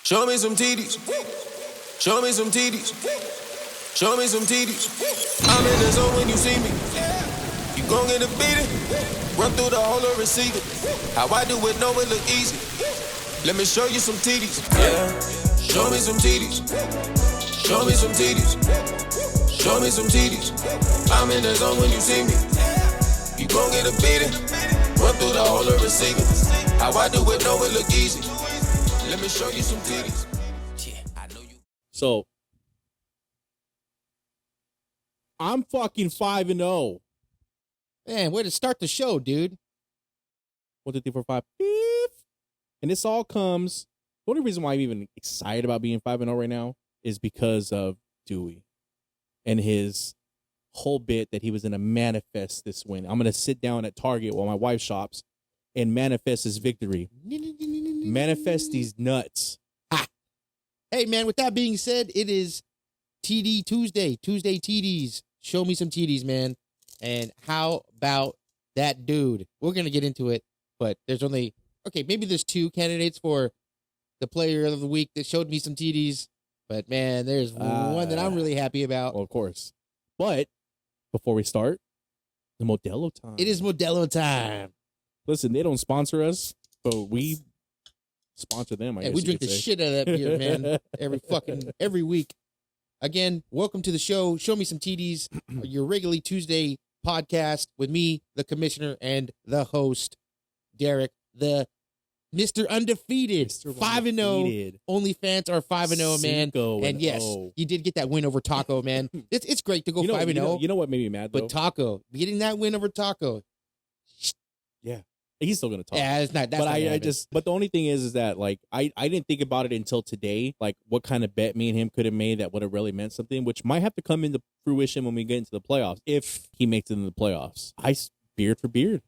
Show me some titties. Show me some titties. Show me some titties. I'm in the zone when you see me. You gon' get defeated. Run through the whole of receiver. How I do it, know it look easy. Let me show you some titties. Yeah. Show me some titties. Show me some titties. Show me some titties. I'm in the zone when you see me. You gon' get defeated. Run through the whole of receiver. How I do it, know it look easy. Let me show you some titties. Yeah, I know you. So, I'm fucking 5-0. Man, way to start the show, dude. 1, 2, 3, 4, 5. Beep. And this all comes. The only reason why I'm even excited about being 5-0 right now is because of Dewey and his whole bit that he was going to manifest this win. I'm going to sit down at Target while my wife shops and manifest his victory. Manifest these nuts. Ha. Hey, man, with that being said, it is TD Tuesday. Tuesday TDs. Show me some TDs, man. And how about that dude? We're going to get into it, but there's only, okay, maybe there's 2 candidates for the player of the week that showed me some TDs. But, man, there's one that I'm really happy about. Well, of course. But before we start, the Modelo time. It is Modelo time. Listen, they don't sponsor us, but we sponsor them. I guess we drink the shit out of that beer, man, every week. Again, welcome to the show. Show me some TDs, your regularly Tuesday podcast with me, the commissioner, and the host, Derek, the Mr. Undefeated. 5-0. Only fans are 5-0, man. And yes, you did get that win over Taco, man. It's great to go 5-0. You know what made me mad, though? But Taco, getting that win over Taco. Yeah. He's still gonna talk. Yeah, it's not. That's but but the only thing is that like I didn't think about it until today. Like what kind of bet me and him could have made that would have really meant something, which might have to come into fruition when we get into the playoffs. If he makes it into the playoffs, beard for beard.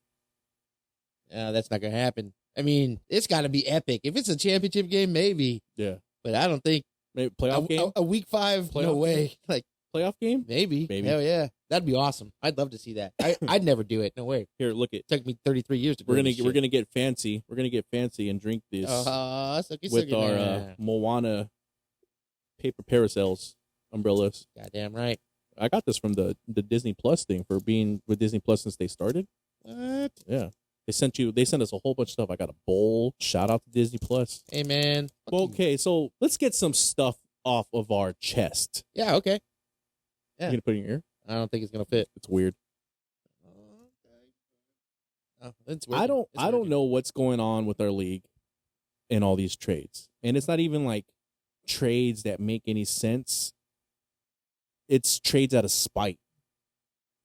That's not gonna happen. I mean, it's got to be epic. If it's a championship game, maybe. Yeah, but I don't think maybe playoff game. A week 5, playoff no way. Game? Like playoff game, maybe. Hell yeah. That'd be awesome. I'd love to see that. I'd never do it. No way. Here, look it. Took me 33 years to. We're gonna get fancy. We're gonna get fancy and drink this with our Moana paper parasols, umbrellas. Goddamn right. I got this from the Disney Plus thing for being with Disney Plus since they started. What? Yeah. They sent us a whole bunch of stuff. I got a bowl. Shout out to Disney Plus. Hey man. Well, okay, so let's get some stuff off of our chest. Yeah. Okay. Yeah. You gonna put it in your ear? I don't think it's gonna fit. It's weird. I don't know what's going on with our league and all these trades. And it's not even like trades that make any sense. It's trades out of spite.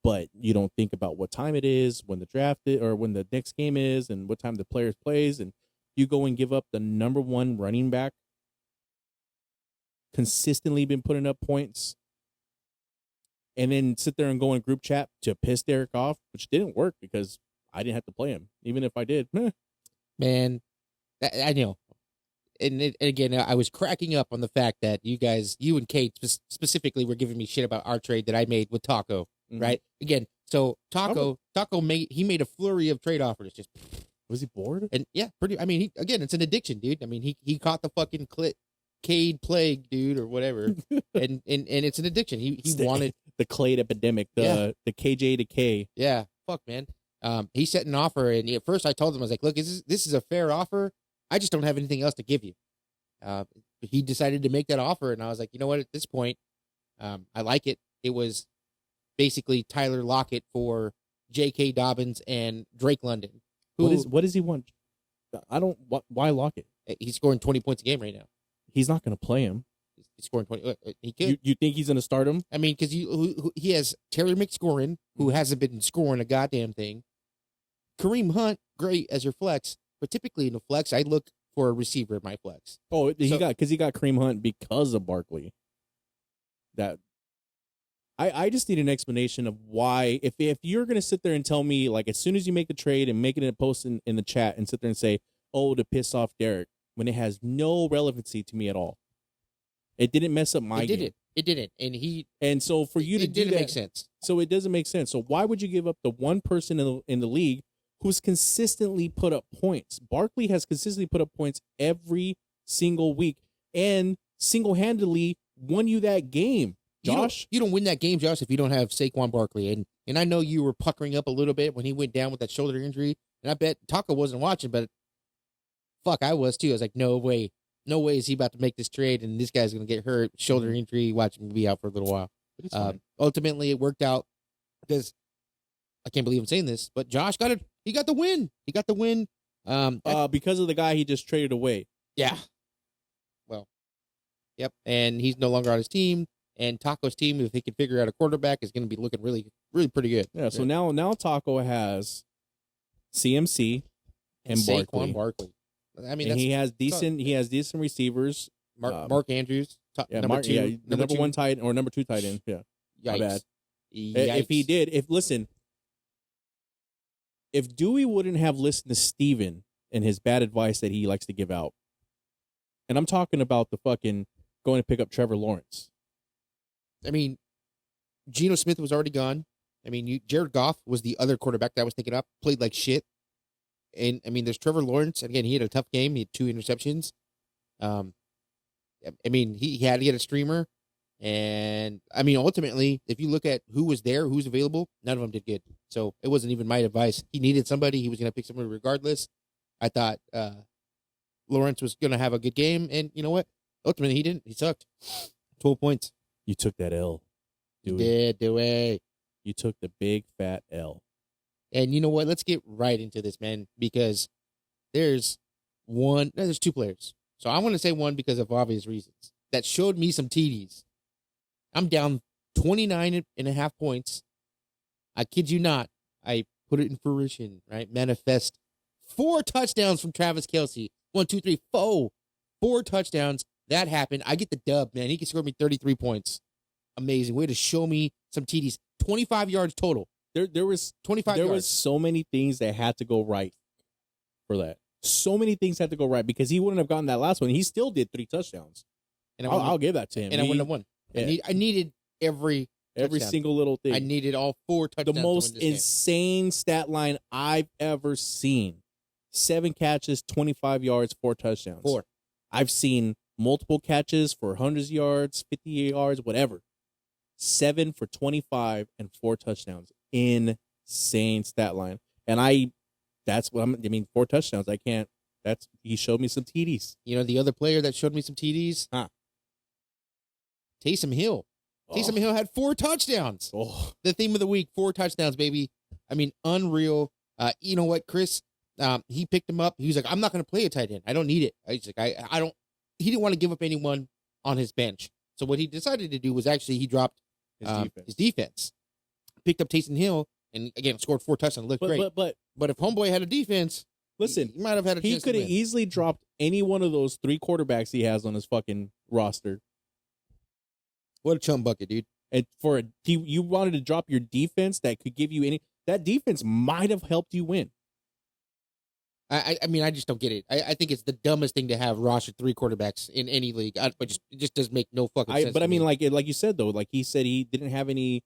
But you don't think about what time it is, when the draft is, or when the next game is, and what time the players plays, and you go and give up the number 1 running back, consistently been putting up points, and then sit there and go in group chat to piss Derek off, which didn't work because I didn't have to play him. Even if I did. Man, I know. And again, I was cracking up on the fact that you and Kate specifically were giving me shit about our trade that I made with Taco, mm-hmm. Right? Again, so Taco made a flurry of trade offers. Just was he bored? And yeah, pretty. I mean, it's an addiction, dude. I mean, he caught the fucking Cade plague, dude, or whatever, and it's an addiction. He wanted the Clade epidemic, the KJ to K. Yeah, fuck, man. He set an offer, and at first I told him, I was like, look, this is a fair offer. I just don't have anything else to give you. He decided to make that offer, and I was like, you know what? At this point, I like it. It was basically Tyler Lockett for J.K. Dobbins and Drake London. What does he want? Why Lockett? He's scoring 20 points a game right now. He's not going to play him. He's scoring 20. He could. You think he's going to start him? I mean, because he has Terry McScorin, who hasn't been scoring a goddamn thing. Kareem Hunt, great as your flex, but typically in the flex, I look for a receiver in my flex. Oh, he got Kareem Hunt because of Barkley. That I just need an explanation of why. If you're going to sit there and tell me, like, as soon as you make the trade and make it in a post in the chat and sit there and say, oh, to piss off Derek, when it has no relevancy to me at all. It didn't mess up my game. It didn't. And so for you to do that, it didn't make sense. So it doesn't make sense. So why would you give up the one person in the league who's consistently put up points? Barkley has consistently put up points every single week. and single-handedly won you that game, Josh. You don't win that game, Josh, if you don't have Saquon Barkley. And I know you were puckering up a little bit when he went down with that shoulder injury, and I bet Taco wasn't watching, but fuck, I was too. I was like, no way is he about to make this trade, and this guy's going to get hurt, shoulder injury, watch him be out for a little while. Ultimately, it worked out because I can't believe I'm saying this, but Josh got it. He got the win. Because of the guy he just traded away. Yeah. Well, yep. And he's no longer on his team. And Taco's team, if he can figure out a quarterback, is going to be looking really, really pretty good. Yeah. So now Taco has CMC and Saquon Barkley. Barkley. I mean, and he has decent receivers. Mark Andrews, number one tight or number 2 tight end. Yeah. Yikes. My bad. Yikes. If Dewey wouldn't have listened to Steven and his bad advice that he likes to give out, and I'm talking about the fucking going to pick up Trevor Lawrence. I mean, Geno Smith was already gone. I mean, Jared Goff was the other quarterback that I was thinking up, played like shit. And, I mean, there's Trevor Lawrence. Again, he had a tough game. He had 2 interceptions. I mean, he had to get a streamer. And, I mean, ultimately, if you look at who was there, who's available, none of them did good. So it wasn't even my advice. He needed somebody. He was going to pick somebody regardless. I thought Lawrence was going to have a good game. And you know what? Ultimately, he didn't. He sucked. 12 points. You took that L. Dewey. You took the big, fat L. And you know what? Let's get right into this, man, because there's 2 players. So I want to say one because of obvious reasons that showed me some TDs. I'm down 29.5 points. I kid you not. I put it in fruition, right? Manifest 4 touchdowns from Travis Kelce. 1, 2, 3, 4. 4 touchdowns. That happened. I get the dub, man. He can score me 33 points. Amazing. Way to show me some TDs. 25 yards total. There was 25 yards. There was so many things that had to go right for that. So many things had to go right because he wouldn't have gotten that last one. He still did 3 touchdowns. And I'll give that to him. And I wouldn't have won. Yeah. I needed every single little thing. I needed all 4 touchdowns. The most insane stat line I've ever seen. 7 catches, 25 yards, 4 touchdowns. 4. I've seen multiple catches for 100 yards, 50 yards, whatever. 7 for 25 and 4 touchdowns. Insane stat line. And that's what I mean, 4 touchdowns. He showed me some TDs. You know, the other player that showed me some TDs? Taysom Hill. Taysom Hill had 4 touchdowns. The theme of the week, 4 touchdowns, baby. I mean, unreal. You know what, Chris? He picked him up. He was like, I'm not going to play a tight end. I don't need it. He's like, I don't. He didn't want to give up anyone on his bench. So what he decided to do was actually he dropped his defense. Picked up Taysom Hill and again scored 4 touchdowns. Looked great. But if homeboy had a defense, listen, he might have had a chance. He could have easily dropped any one of those 3 quarterbacks he has on his fucking roster. What a chum bucket, dude! And you wanted to drop your defense that could give you any. That defense might have helped you win. I mean, I just don't get it. I think it's the dumbest thing to have rostered 3 quarterbacks in any league. It just doesn't make no fucking sense. But I mean, like you said though, like he said he didn't have any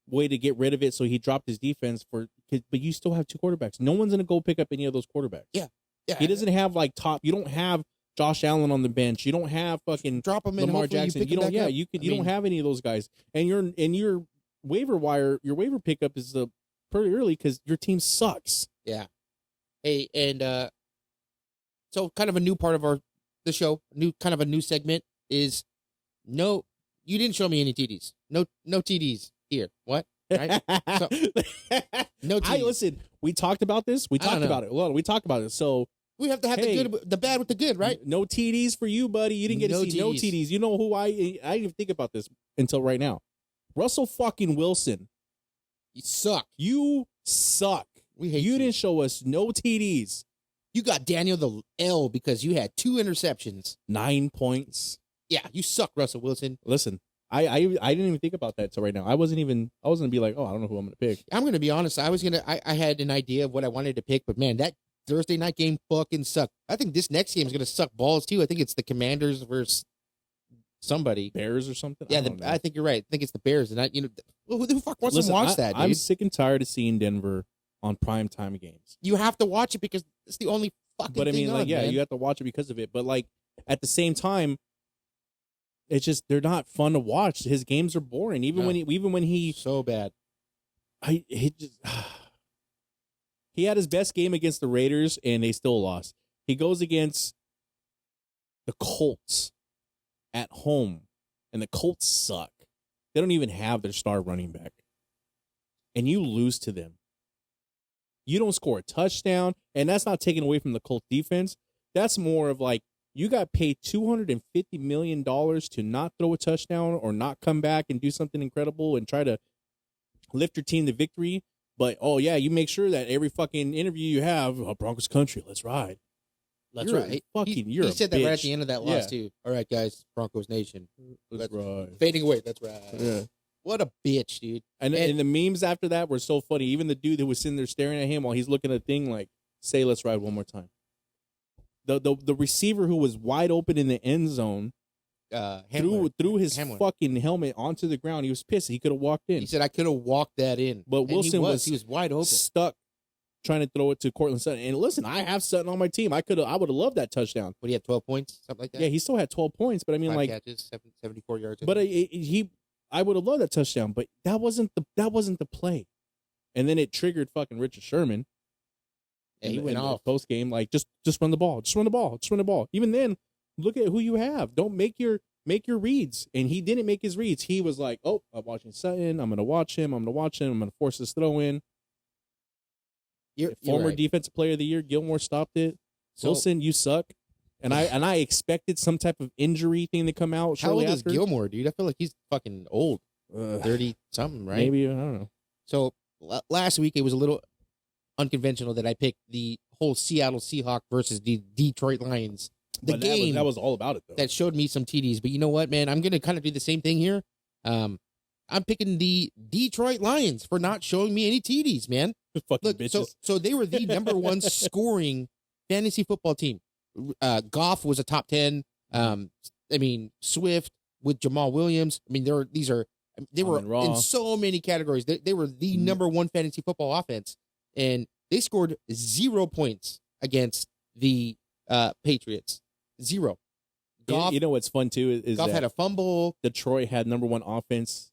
way to get rid of it, so he dropped his defense but you still have 2 quarterbacks. No one's gonna go pick up any of those quarterbacks. Yeah. He doesn't have like top. You don't have Josh Allen on the bench. You don't have fucking drop him in Lamar Jackson. You don't. Yeah, you could. You don't have any of those guys. And your waiver pickup is pretty early because your team sucks. Yeah. Hey, and so kind of a new part of the show, kind of a new segment is you didn't show me any TDs. No TDs here. What? Right? So, no TDs. Listen, we talked about this. We talked about it. Well, we talked about it. So we have to have the bad with the good, right? No TDs for you, buddy. You didn't get to see no TDs. You know who I didn't even think about this until right now. Russell fucking Wilson. You suck. You suck. We hate you. You didn't show us no TDs. You got Daniel the L because you had 2 interceptions. 9 points. Yeah, you suck, Russell Wilson. Listen, I didn't even think about that until right now. I wasn't gonna be like, oh, I don't know who I'm gonna pick. I'm gonna be honest. I had an idea of what I wanted to pick, but man, that Thursday night game fucking sucked. I think this next game is gonna suck balls too. I think it's the Commanders versus somebody. Bears or something? Yeah, I think you're right. I think it's the Bears. And who the fuck wants to watch that, dude? I'm sick and tired of seeing Denver on primetime games. You have to watch it because it's the only fucking thing on, you man. have to watch it because of it. But, like, at the same time, It's just they're not fun to watch. His games are boring. Even when he so bad. He had his best game against the Raiders, and they still lost. He goes against the Colts at home, and the Colts suck. They don't even have their star running back. And you lose to them. You don't score a touchdown, and that's not taken away from the Colts defense. That's more of like you got paid $250 million to not throw a touchdown or not come back and do something incredible and try to lift your team to victory. But, oh, yeah, you make sure that every fucking interview you have, Broncos country, let's ride. That's right. He said that right at the end of that loss, too. All right, guys, Broncos Nation. Let's ride. Fading away, that's right. Yeah. What a bitch, dude. And the memes after that were so funny. Even the dude that was sitting there staring at him while he's looking at the thing, like, say, let's ride one more time. The receiver who was wide open in the end zone threw his fucking helmet onto the ground. He was pissed. He could have walked in. He said, I could have walked that in. But Wilson he was wide open. Stuck trying to throw it to Cortland Sutton. And listen, I have Sutton on my team. I would have loved that touchdown. But he had 12 points, something like that? Yeah, he still had 12 points. But I mean, 5 like catches, 74 yards. But I would have loved that touchdown. But that wasn't the play. And then it triggered fucking Richard Sherman. And he went off post game, like just run the ball, just run the ball, just run the ball. Even then, look at who you have. Don't make your reads. And he didn't make his reads. He was like, oh, I'm watching Sutton. I'm gonna watch him. I'm gonna force this throw in. Former right. defensive player of the year, Gilmore stopped it. Wilson, you suck. And I expected some type of injury thing to come out. How old after. is Gilmore, dude? I feel like he's fucking old. 30 something, right? Maybe, I don't know. So last week it was a little unconventional that I picked the whole Seattle Seahawks versus the Detroit Lions. That was all about it, though. That showed me some TDs. But you know what, man? I'm going to kind of do the same thing here. I'm picking the Detroit Lions for not showing me any TDs, man. Fucking bitches. So they were the number one scoring fantasy football team. Goff was a top 10. I mean, Swift with Jamal Williams. I mean, they were in so many categories. They were the number one fantasy football offense. And they scored 0 points against the Patriots. 0. Goff, you know what's fun too is Goff had a fumble. Detroit had number one offense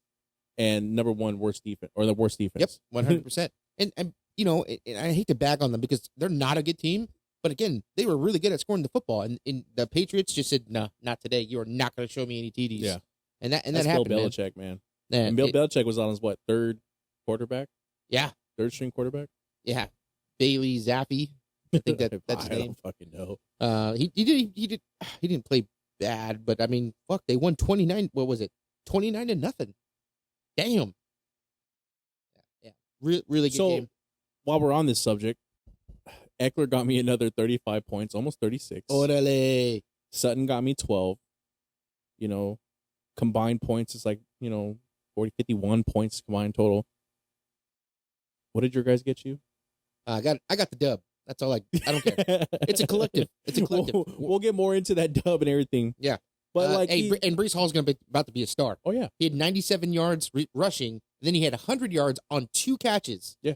and number one worst defense, or the worst defense. Yep, 100%. And you know, and I hate to bag on them because they're not a good team. But again, they were really good at scoring the football, and the Patriots just said, "No, not today. You are not going to show me any TDs." Yeah, and that That's happened. Bill Belichick, man. And Bill Belichick was on his third quarterback? Yeah, third string quarterback. Yeah, Bailey Zappi. I think that's his name. I don't fucking know. He didn't play bad, but I mean, fuck, they won 29. What was it? 29-0. Damn. Yeah, really good game. While we're on this subject, Eckler got me another 35 points, almost 36. Orale. Sutton got me 12. You know, combined points is like, 51 points combined total. What did your guys get you? I got the dub. That's all I don't care. It's a collective. We'll get more into that dub and everything. Yeah. But and Breece Hall's about to be a star. Oh yeah. He had 97 yards rushing, then he had 100 yards on 2 catches. Yeah.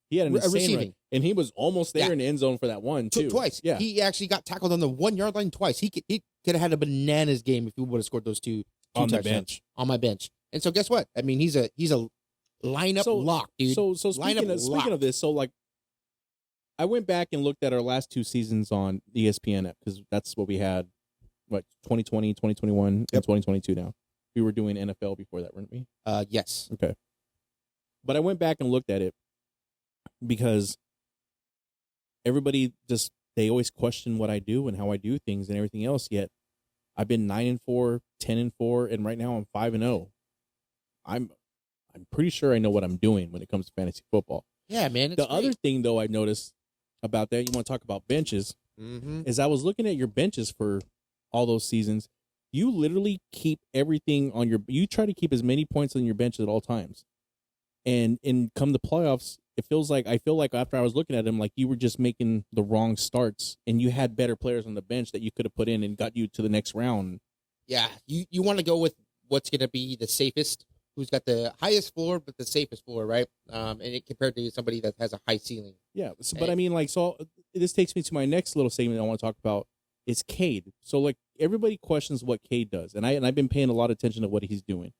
He had an insane receiving. Run. And he was almost there in the end zone for that one, too. Twice. Yeah. He actually got tackled on the 1 yard line twice. He could have had a bananas game if he would have scored those two on the touchdowns bench. On my bench. And so guess what? I mean, he's a lineup lock, dude. So speaking of this, so like I went back and looked at our last 2 seasons on the ESPN app because that's what we had, 2020, 2021, and 2022 now. We were doing NFL before that, weren't we? Yes. Okay. But I went back and looked at it because everybody they always question what I do and how I do things and everything else. Yet I've been 9-4, 10-4, and right now I'm 5-0. I'm pretty sure I know what I'm doing when it comes to fantasy football. Yeah, man. The other thing though I noticed about that, you want to talk about benches, is I was looking at your benches for all those seasons. You literally keep everything on you try to keep as many points on your bench at all times. And come the playoffs, I feel like after I was looking at him, like you were just making the wrong starts and you had better players on the bench that you could have put in and got you to the next round. Yeah. You want to go with what's going to be the safest, who's got the highest floor, but the safest floor, right? And compared to somebody that has a high ceiling. Yeah. But I mean, so this takes me to my next little segment I want to talk about is Cade. So like everybody questions what Cade does, and I've been paying a lot of attention to what he's doing.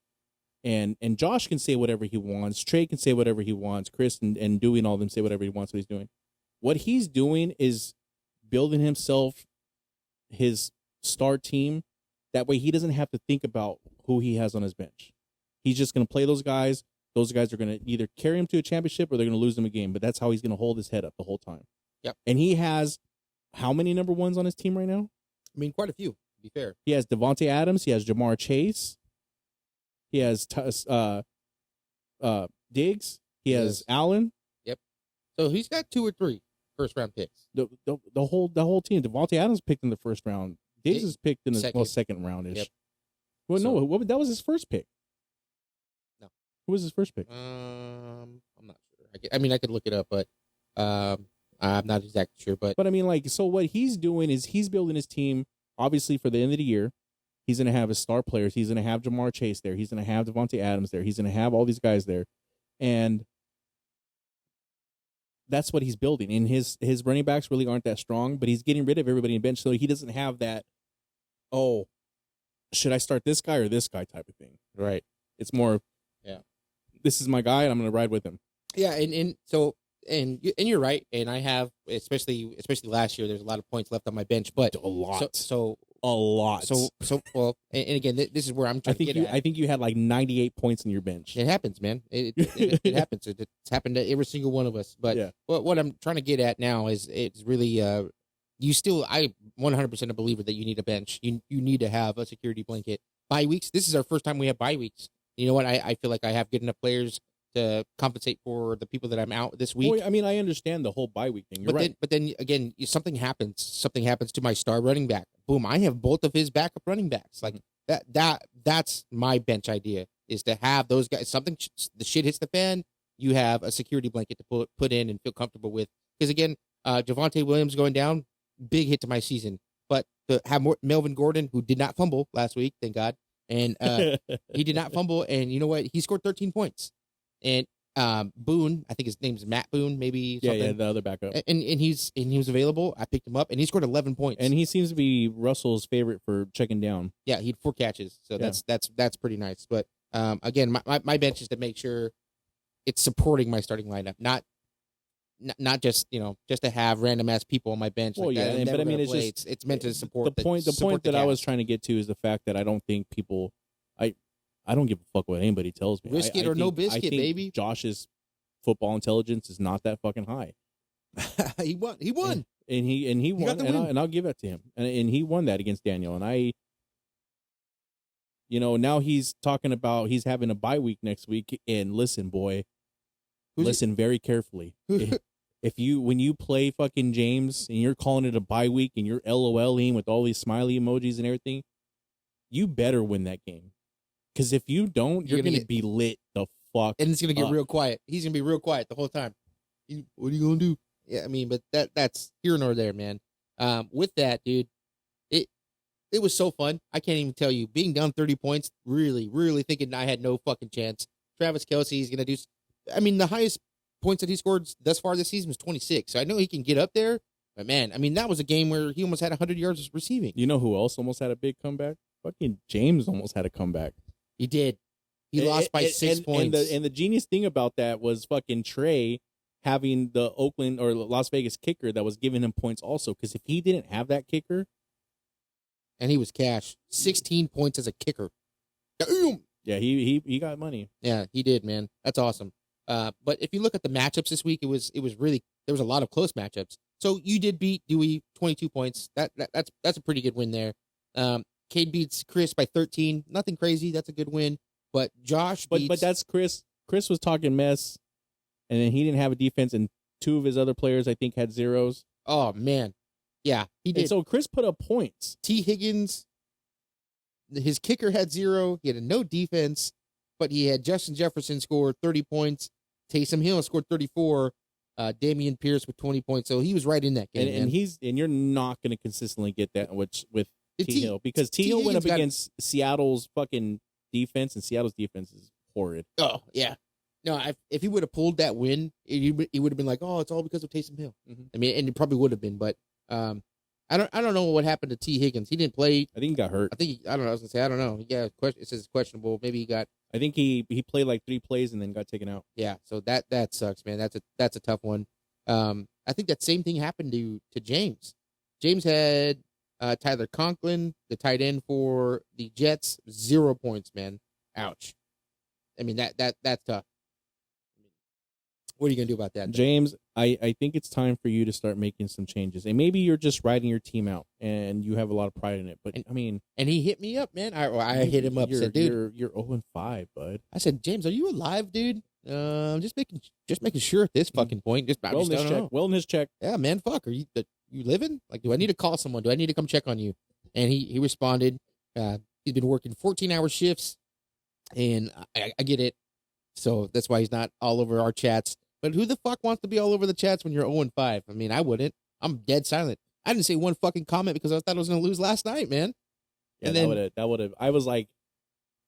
And Josh can say whatever he wants. Trey can say whatever he wants. Chris and Dewey and all of them say whatever he wants. What he's doing. What he's doing is building himself his star team. That way he doesn't have to think about who he has on his bench. He's just going to play those guys. Those guys are going to either carry him to a championship or they're going to lose him a game. But that's how he's going to hold his head up the whole time. Yep. And he has how many number ones on his team right now? I mean, quite a few, to be fair. He has Devontae Adams. He has Jamar Chase. He has Diggs. He has Allen. Yep. So he's got 2 or 3 first-round picks. The whole team. Devontae Adams picked in the first round. Diggs is picked in the second round-ish. Yep. Well, so, no, that was his first pick. No. Who was his first pick? I'm not sure. I could look it up, but I'm not exactly sure. But I mean, like, so what he's doing is he's building his team, obviously, for the end of the year. He's going to have his star players. He's going to have Jamar Chase there. He's going to have Devontae Adams there. He's going to have all these guys there. And that's what he's building. And his running backs really aren't that strong, but he's getting rid of everybody in bench, so he doesn't have that, oh, should I start this guy or this guy type of thing. Right. It's more, this is my guy, and I'm going to ride with him. Yeah, and you're right. And I have, especially last year, there's a lot of points left on my bench, but a lot. So a lot. So well, and again, this is where I'm trying to get at. I think you had like 98 points in your bench. It happens, man. It happens. It's happened to every single one of us. But what I'm trying to get at now is it's really I'm 100% a believer that you need a bench. You need to have a security blanket. Bye weeks. This is our first time we have bye weeks. You know what? I feel like I have good enough players to compensate for the people that I'm out this week. Well, I mean, I understand the whole bye week thing. You're right. But then again, something happens. Something happens to my star running back. Boom! I have both of his backup running backs. Like that's my bench idea, is to have those guys. Something the shit hits the fan, you have a security blanket to put in and feel comfortable with. Because again, Javonte Williams going down, big hit to my season. But to have Melvin Gordon, who did not fumble last week, thank God, and he did not fumble, and you know what? He scored 13 points. And Boone, I think his name's Matt Boone, maybe. Yeah, the other backup. And he was available. I picked him up, and he scored 11 points. And he seems to be Russell's favorite for checking down. Yeah, he had 4 catches, so that's pretty nice. But again, my bench is to make sure it's supporting my starting lineup, not just just to have random ass people on my bench. Well, like but I mean, it's meant to support the point. The point that I was trying to get to is the fact that I don't think people. I don't give a fuck what anybody tells me. Risk it or no biscuit, baby. Josh's football intelligence is not that fucking high. He won. And he won. And I'll give it to him. And he won that against Daniel. And now he's talking about he's having a bye week next week. And listen, boy, listen very carefully. When you play fucking James and you're calling it a bye week and you're LOLing with all these smiley emojis and everything, you better win that game. Because if you don't, you're going to be lit the fuck and it's going to get up. real quiet. He's going to be real quiet the whole time. What are you going to do? Yeah, I mean, but that's here nor there, man. With that, dude, it was so fun. I can't even tell you. Being down 30 points, really, really thinking I had no fucking chance. Travis Kelce's going to do... I mean, the highest points that he scored thus far this season was 26. So I know he can get up there. But, man, I mean, that was a game where he almost had 100 yards receiving. You know who else almost had a big comeback? Fucking James almost had a comeback. He did. He lost by 6 points. And the genius thing about that was fucking Trey having the Oakland or Las Vegas kicker that was giving him points also. Because if he didn't have that kicker. And he was cash. 16 points as a kicker. Damn. Yeah, he got money. Yeah, he did, man. That's awesome. But if you look at the matchups this week, it was really, there was a lot of close matchups. So you did beat Dewey 22 points. That's a pretty good win there. Cade beats Chris by 13. Nothing crazy. That's a good win. But Josh beats... But that's Chris. Chris was talking mess, and then he didn't have a defense, and 2 of his other players, I think, had zeros. Oh, man. Yeah, he did. And so Chris put up points. T. Higgins, his kicker had 0. He had no defense, but he had Justin Jefferson score 30 points. Taysom Hill scored 34. Damian Pierce with 20 points. So he was right in that game. And you're not going to consistently get that with T. Hill, because T. Hill went up against Seattle's fucking defense, and Seattle's defense is horrid. Oh, yeah. No, if he would have pulled that win, he would have been like, oh, it's all because of Taysom Hill. Mm-hmm. I mean, and it probably would have been, but I don't know what happened to T. Higgins. He didn't play. I think he got hurt. I don't know. I was gonna say I don't know. Yeah, it says questionable. Maybe he got. I think he played like 3 plays and then got taken out. Yeah, so that sucks, man. That's a tough one. I think that same thing happened to James. James had Tyler Conklin, the tight end for the Jets, 0 points, man. Ouch. I mean that's tough. What are you gonna do about that, James? I think it's time for you to start making some changes, and maybe you're just riding your team out, and you have a lot of pride in it. But I mean, and he hit me up, man. I hit him up. Said, dude, you're 0-5, bud. I said, James, are you alive, dude? Just making sure at this fucking point. Wellness check. Yeah, man. Fuck. Are you living? Like, do I need to call someone? Do I need to come check on you? And he responded. He's been working 14-hour shifts, and I get it. So that's why he's not all over our chats. But who the fuck wants to be all over the chats when you're 0-5? I mean, I wouldn't. I'm dead silent. I didn't say one fucking comment because I thought I was going to lose last night, man. Yeah, and then, that would have. I was like,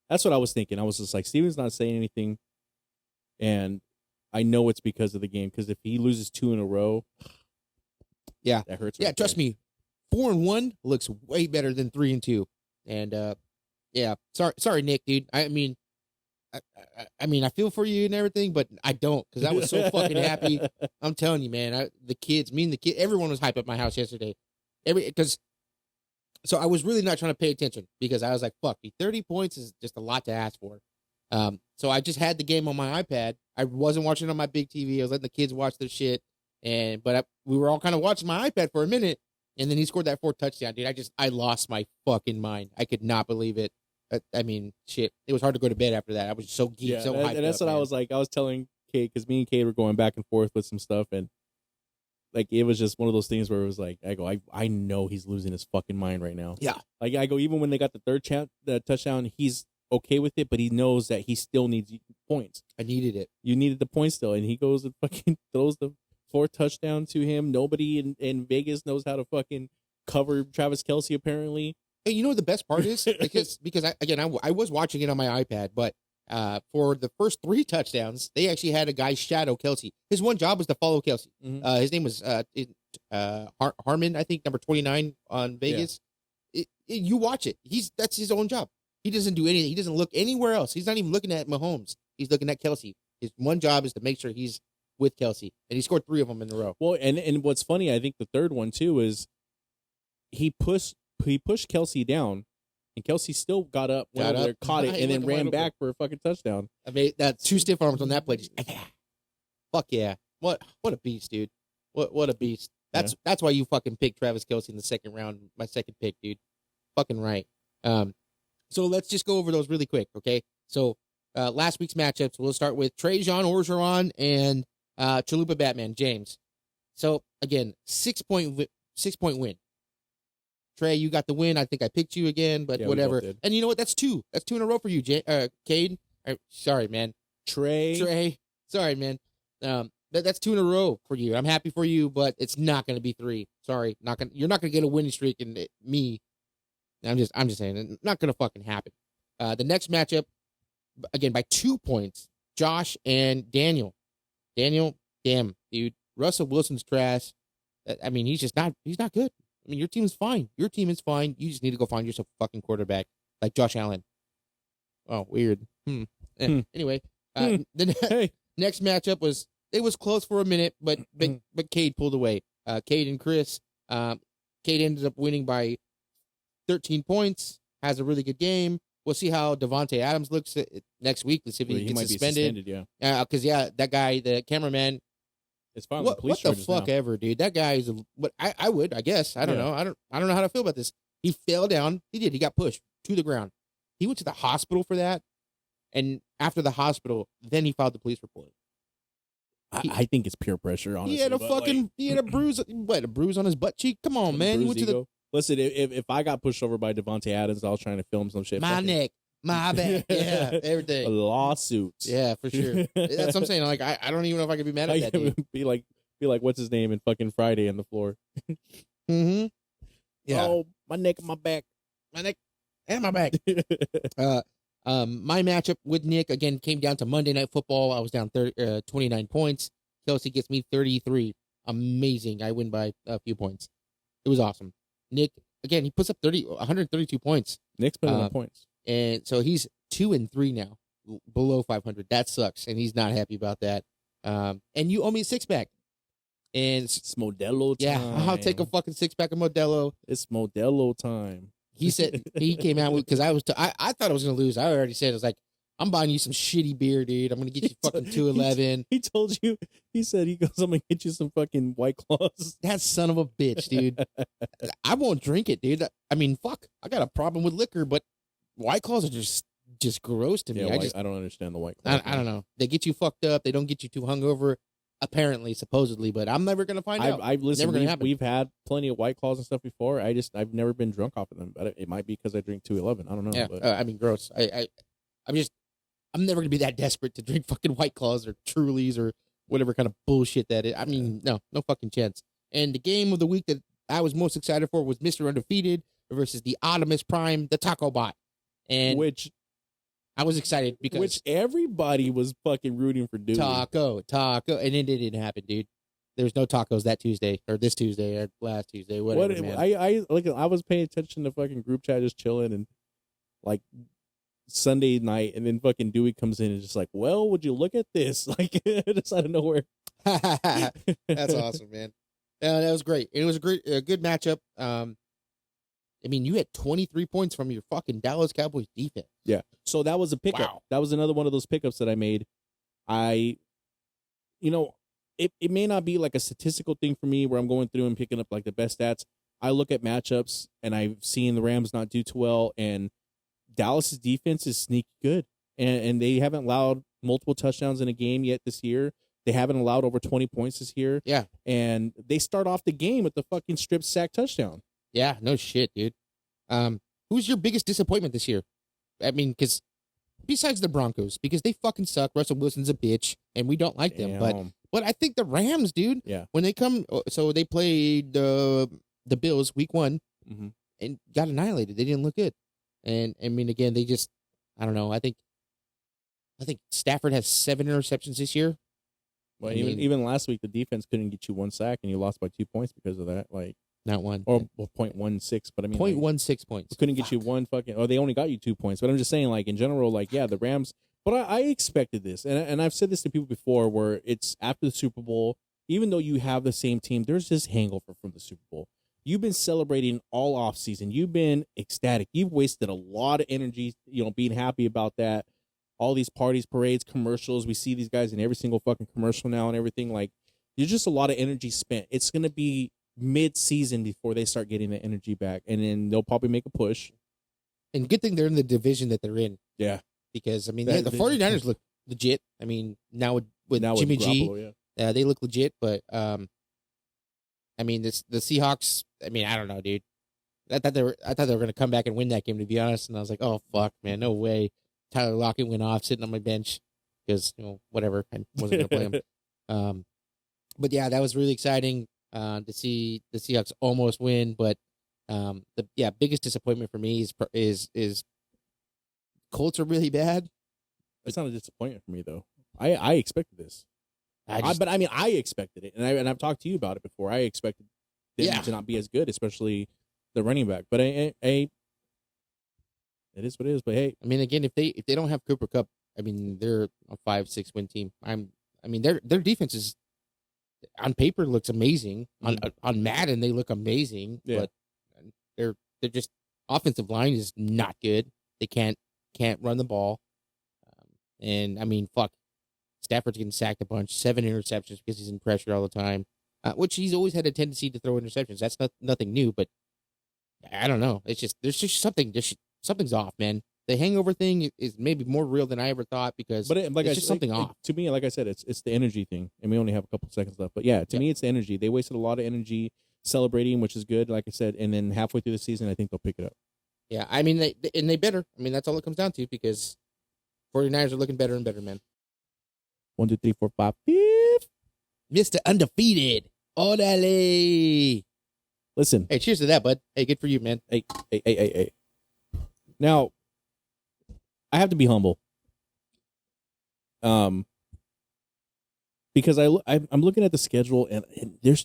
that's what I was thinking. I was just like, Steven's not saying anything, and I know it's because of the game. Because if he loses 2 in a row, yeah, that hurts. Yeah, trust me, 4-1 looks way better than 3-2. And yeah, sorry, Nick, dude. I mean, I feel for you and everything, but I don't, because I was so fucking happy. I'm telling you, man. The kids, everyone was hyped at my house yesterday. So I was really not trying to pay attention because I was like, fuck, 30 points is just a lot to ask for. So I just had the game on my iPad. I wasn't watching it on my big TV. I was letting the kids watch their shit. But we were all kind of watching my iPad for a minute, and then he scored that 4th touchdown, dude. I lost my fucking mind. I could not believe it. I mean, shit. It was hard to go to bed after that. I was so geeked, so hyped. And that's what I was like. I was telling Kate, because me and Kate were going back and forth with some stuff, and like it was just one of those things where it was like, I know he's losing his fucking mind right now. Yeah. Like I go, even when they got the touchdown, he's okay with it, but he knows that he still needs points. I needed it. You needed the points still, and he goes and fucking throws the 4th touchdown to him. Nobody in Vegas knows how to fucking cover Travis Kelce, apparently. And you know what the best part is? because I was watching it on my iPad, but for the first 3 touchdowns, they actually had a guy shadow Kelce. His one job was to follow Kelce. Mm-hmm. His name was Harmon, I think, number 29 on Vegas. Yeah. You watch it. That's his own job. He doesn't do anything. He doesn't look anywhere else. He's not even looking at Mahomes. He's looking at Kelce. His one job is to make sure he's with Kelce, and he scored 3 of them in a row. Well, and what's funny, I think the third one too is he pushed Kelce down, and Kelce still got up, went over there, caught it, and then ran back for a fucking touchdown. I mean, that 2 stiff arms on that play. Just, fuck yeah. What a beast, dude. What a beast. That's why you fucking picked Travis Kelce in the 2nd round, my 2nd pick, dude. Fucking right. So let's just go over those really quick, okay? So last week's matchups, we'll start with Trajan Orgeron and Chalupa Batman, James. So, again, 6-point win. Trey, you got the win. I think I picked you again, but whatever. And you know what? That's 2. That's 2 in a row for you, Cade. Sorry, man. Trey. Sorry, man. That's 2 in a row for you. I'm happy for you, but it's not going to be 3. Sorry, you're not going to get a winning streak in me. I'm just saying, it's not going to fucking happen. The next matchup, again, by 2 points, Josh and Daniel. Daniel, damn, dude. Russell Wilson's trash. I mean, he's not good. I mean, your team is fine. Your team is fine. You just need to go find yourself a fucking quarterback like Josh Allen. Oh, weird. Anyway, the next matchup was close for a minute, but Cade pulled away. Cade and Chris. Cade ended up winning by 13 points. Has a really good game. We'll see how Devontae Adams looks next week. Let's see if he gets suspended. Because that guy, the cameraman. It's fine. What the fuck ever, dude? That guy is what I would, I guess. I don't know. I don't know how to feel about this. He fell down. He did. He got pushed to the ground. He went to the hospital for that. And after the hospital, then he filed the police report. I think it's peer pressure, honestly. He had a bruise. What, a bruise on his butt cheek? Come on, man. You went to the. Listen, if I got pushed over by Devontae Adams, I was trying to film some shit. My neck. My back, yeah, everything. Lawsuits, yeah, for sure. That's what I'm saying. Like, I don't even know if I could be mad at that. Dude. Be like, what's his name in fucking Friday on the floor. Mm-hmm. Yeah. Oh, my neck and my back, my neck and my back. My matchup with Nick again came down to Monday Night Football. I was down 29 points. Kelce gets me 33. Amazing. I win by a few points. It was awesome. Nick, again, he puts up 132 points. Nick's putting up points. And so he's 2-3 now, below 500. That sucks, and he's not happy about that. And you owe me a 6-pack. And it's Modelo time. Yeah, I'll take a fucking 6-pack of Modelo. It's Modelo time. He said he came out with, because I thought I was gonna lose. I already said, I was like, I'm buying you some shitty beer, dude. I'm gonna get you fucking 211. He told you. He said I'm gonna get you some fucking White Claws. That son of a bitch, dude. I won't drink it, dude. I mean, fuck. I got a problem with liquor, but White Claws are just gross to me. Yeah, I don't understand the White Claws. I don't know. They get you fucked up. They don't get you too hungover. Apparently, supposedly, but I'm never gonna find out. I've listened. Never gonna happen. We've had plenty of White Claws and stuff before. I've never been drunk off of them, but it might be because I drink 211. I don't know. Yeah, but. I mean, gross. I'm never gonna be that desperate to drink fucking White Claws or Trulies or whatever kind of bullshit that is. I mean, no fucking chance. And the game of the week that I was most excited for was Mr. Undefeated versus the Optimus Prime, the Taco Bot, and which I was excited because everybody was fucking rooting for Dewey. Taco, and it didn't happen, dude. There's no tacos that Tuesday or this Tuesday or last Tuesday, whatever. Man. I was paying attention to fucking group chat, just chilling, and like Sunday night, and then fucking Dewey comes in and just like, well, would you look at this? Like, just out of nowhere. That's awesome, man. That was great. It was a good matchup. I mean, you had 23 points from your fucking Dallas Cowboys defense. Yeah. So that was a pickup. Wow. That was another one of those pickups that I made. It may not be like a statistical thing for me where I'm going through and picking up like the best stats. I look at matchups and I've seen the Rams not do too well, and Dallas's defense is sneaky good. And they haven't allowed multiple touchdowns in a game yet this year. They haven't allowed over 20 points this year. Yeah. And they start off the game with the fucking strip sack touchdown. Yeah, no shit, dude. Who's your biggest disappointment this year? I mean, because besides the Broncos, because they fucking suck. Russell Wilson's a bitch, and we don't like them. But I think the Rams, dude. Yeah. When they come, so they played the Bills week 1 and got annihilated. They didn't look good, and I mean, again, they just, I don't know. I think Stafford has 7 interceptions this year. Well, even last week, the defense couldn't get you one sack, and you lost by 2 points because of that. Like. Not one. Or 0.16, but I mean 0.16 points. Couldn't get you one fucking, or they only got you 2 points. But I'm just saying, like, in general, like, yeah, the Rams, but I expected this. And I've said this to people before, where it's after the Super Bowl, even though you have the same team, there's this hangover from the Super Bowl. You've been celebrating all off season. You've been ecstatic. You've wasted a lot of energy, being happy about that. All these parties, parades, commercials. We see these guys in every single fucking commercial now and everything. Like, there's just a lot of energy spent. It's going to be mid-season before they start getting the energy back, and then they'll probably make a push. And good thing they're in the division that they're in. Yeah. Because, I mean, the 49ers look legit. I mean, now with Jimmy G, they look legit, but, I mean, the Seahawks, I mean, I don't know, dude. I thought they were going to come back and win that game, to be honest, and I was like, oh, fuck, man, no way. Tyler Lockett went off sitting on my bench because, whatever, I wasn't going to play him. But, yeah, that was really exciting. To see the Seahawks almost win, but biggest disappointment for me is Colts are really bad. It's not a disappointment for me though. I expected this. I expected it, and I've talked to you about it before. I expected them to not be as good, especially the running back. But it is what it is. But hey, I mean, again, if they don't have Cooper Kupp, I mean, they're a 5-6 win team. Their defense is, on paper, looks amazing. On Madden, they look amazing. Yeah. But they're just, offensive line is not good. They can't run the ball. And I mean, fuck, Stafford's getting sacked a bunch, 7 interceptions because he's in pressure all the time. Which he's always had a tendency to throw interceptions. That's nothing new, but I don't know. It's just there's something's off, man. The hangover thing is maybe more real than I ever thought, because it's just something off. To me, like I said, it's the energy thing, and we only have a couple seconds left. But yeah, to me, it's the energy. They wasted a lot of energy celebrating, which is good, like I said, and then halfway through the season, I think they'll pick it up. Yeah, I mean, they better. I mean, that's all it comes down to, because 49ers are looking better and better, man. 1, 2, 3, 4, 5, 5. Mr. Undefeated. Orale. Listen. Hey, cheers to that, bud. Hey, good for you, man. Hey. Now, I have to be humble. Because I'm looking at the schedule, and there's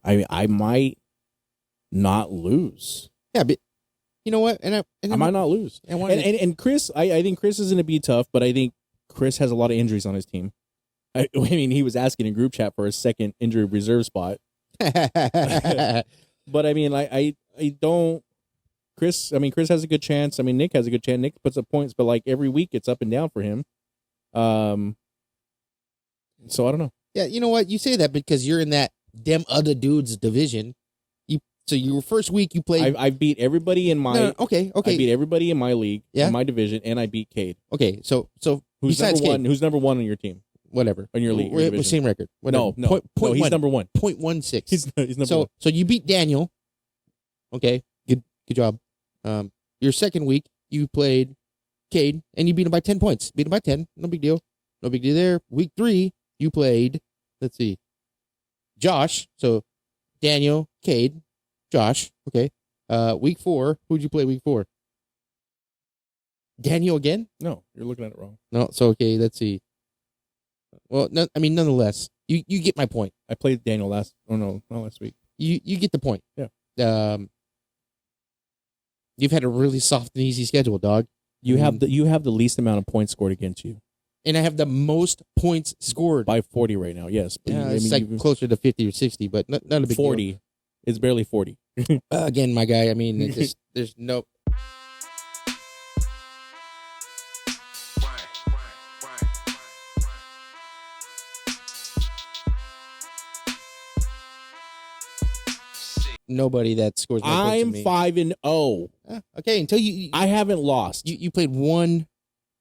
I not lose. Yeah, but you know what? I might not lose. And Chris, I think Chris is going to be tough, but I think Chris has a lot of injuries on his team. I mean, he was asking in group chat for a second injury reserve spot. But I mean, I don't. Chris has a good chance. I mean, Nick has a good chance. Nick puts up points, but like every week, it's up and down for him. So I don't know. Yeah, you know what? You say that because you're in that them other dudes division. So your first week you played. I beat everybody in my. Okay. I beat everybody in my league, yeah? in my division, and I beat Cade. Okay, so who's besides number one? Cade, Who's number one on your team? Whatever. On your league, we're same record. Whatever. No, he's number one. 0.16. He's number one. So you beat Daniel. Okay, good job. Your second week you played Cade and you beat him by 10 points. Beat him by 10. No big deal. No big deal there. Week 3 you played. Let's see. Josh. So Daniel, Cade, Josh. Okay. Week 4. Who'd you play week 4? Daniel again? No, you're looking at it wrong. No. So okay. Let's see. Well, no, I mean, nonetheless, you get my point. I played Daniel not last week. You get the point. Yeah. You've had a really soft and easy schedule, dog. You have the least amount of points scored against you, and I have the most points scored by 40 right now. Yes, yeah, it's like closer to 50 or 60, but not a big 40. Deal. It's barely 40. Again, my guy. I mean, it's just there's no. Nobody that scores. I'm 5-0. Okay, until you I haven't lost. You played one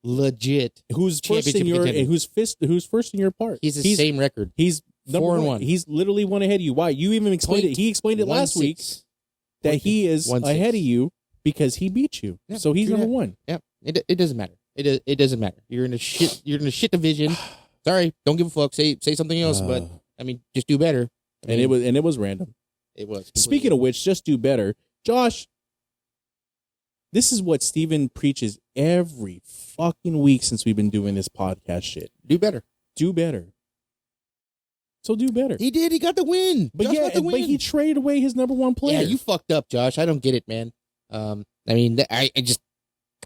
legit. Who's first in your? Who's first in your part? He's the same record. He's 4-1. He's literally one ahead of you. Why? You even explained it. He explained it last week that he is ahead of you because he beat you. Yeah, so he's number one. Yeah, it doesn't matter. It doesn't matter. You're in a shit division. Sorry, don't give a fuck. Say something else. But I mean, just do better. And it was random. It was. Completely. Speaking of which, just do better. Josh, this is what Steven preaches every fucking week since we've been doing this podcast shit. Do better. Do better. So do better. He did. He got the win. But but he traded away his number one player. Yeah, you fucked up, Josh. I don't get it, man. I mean, I just,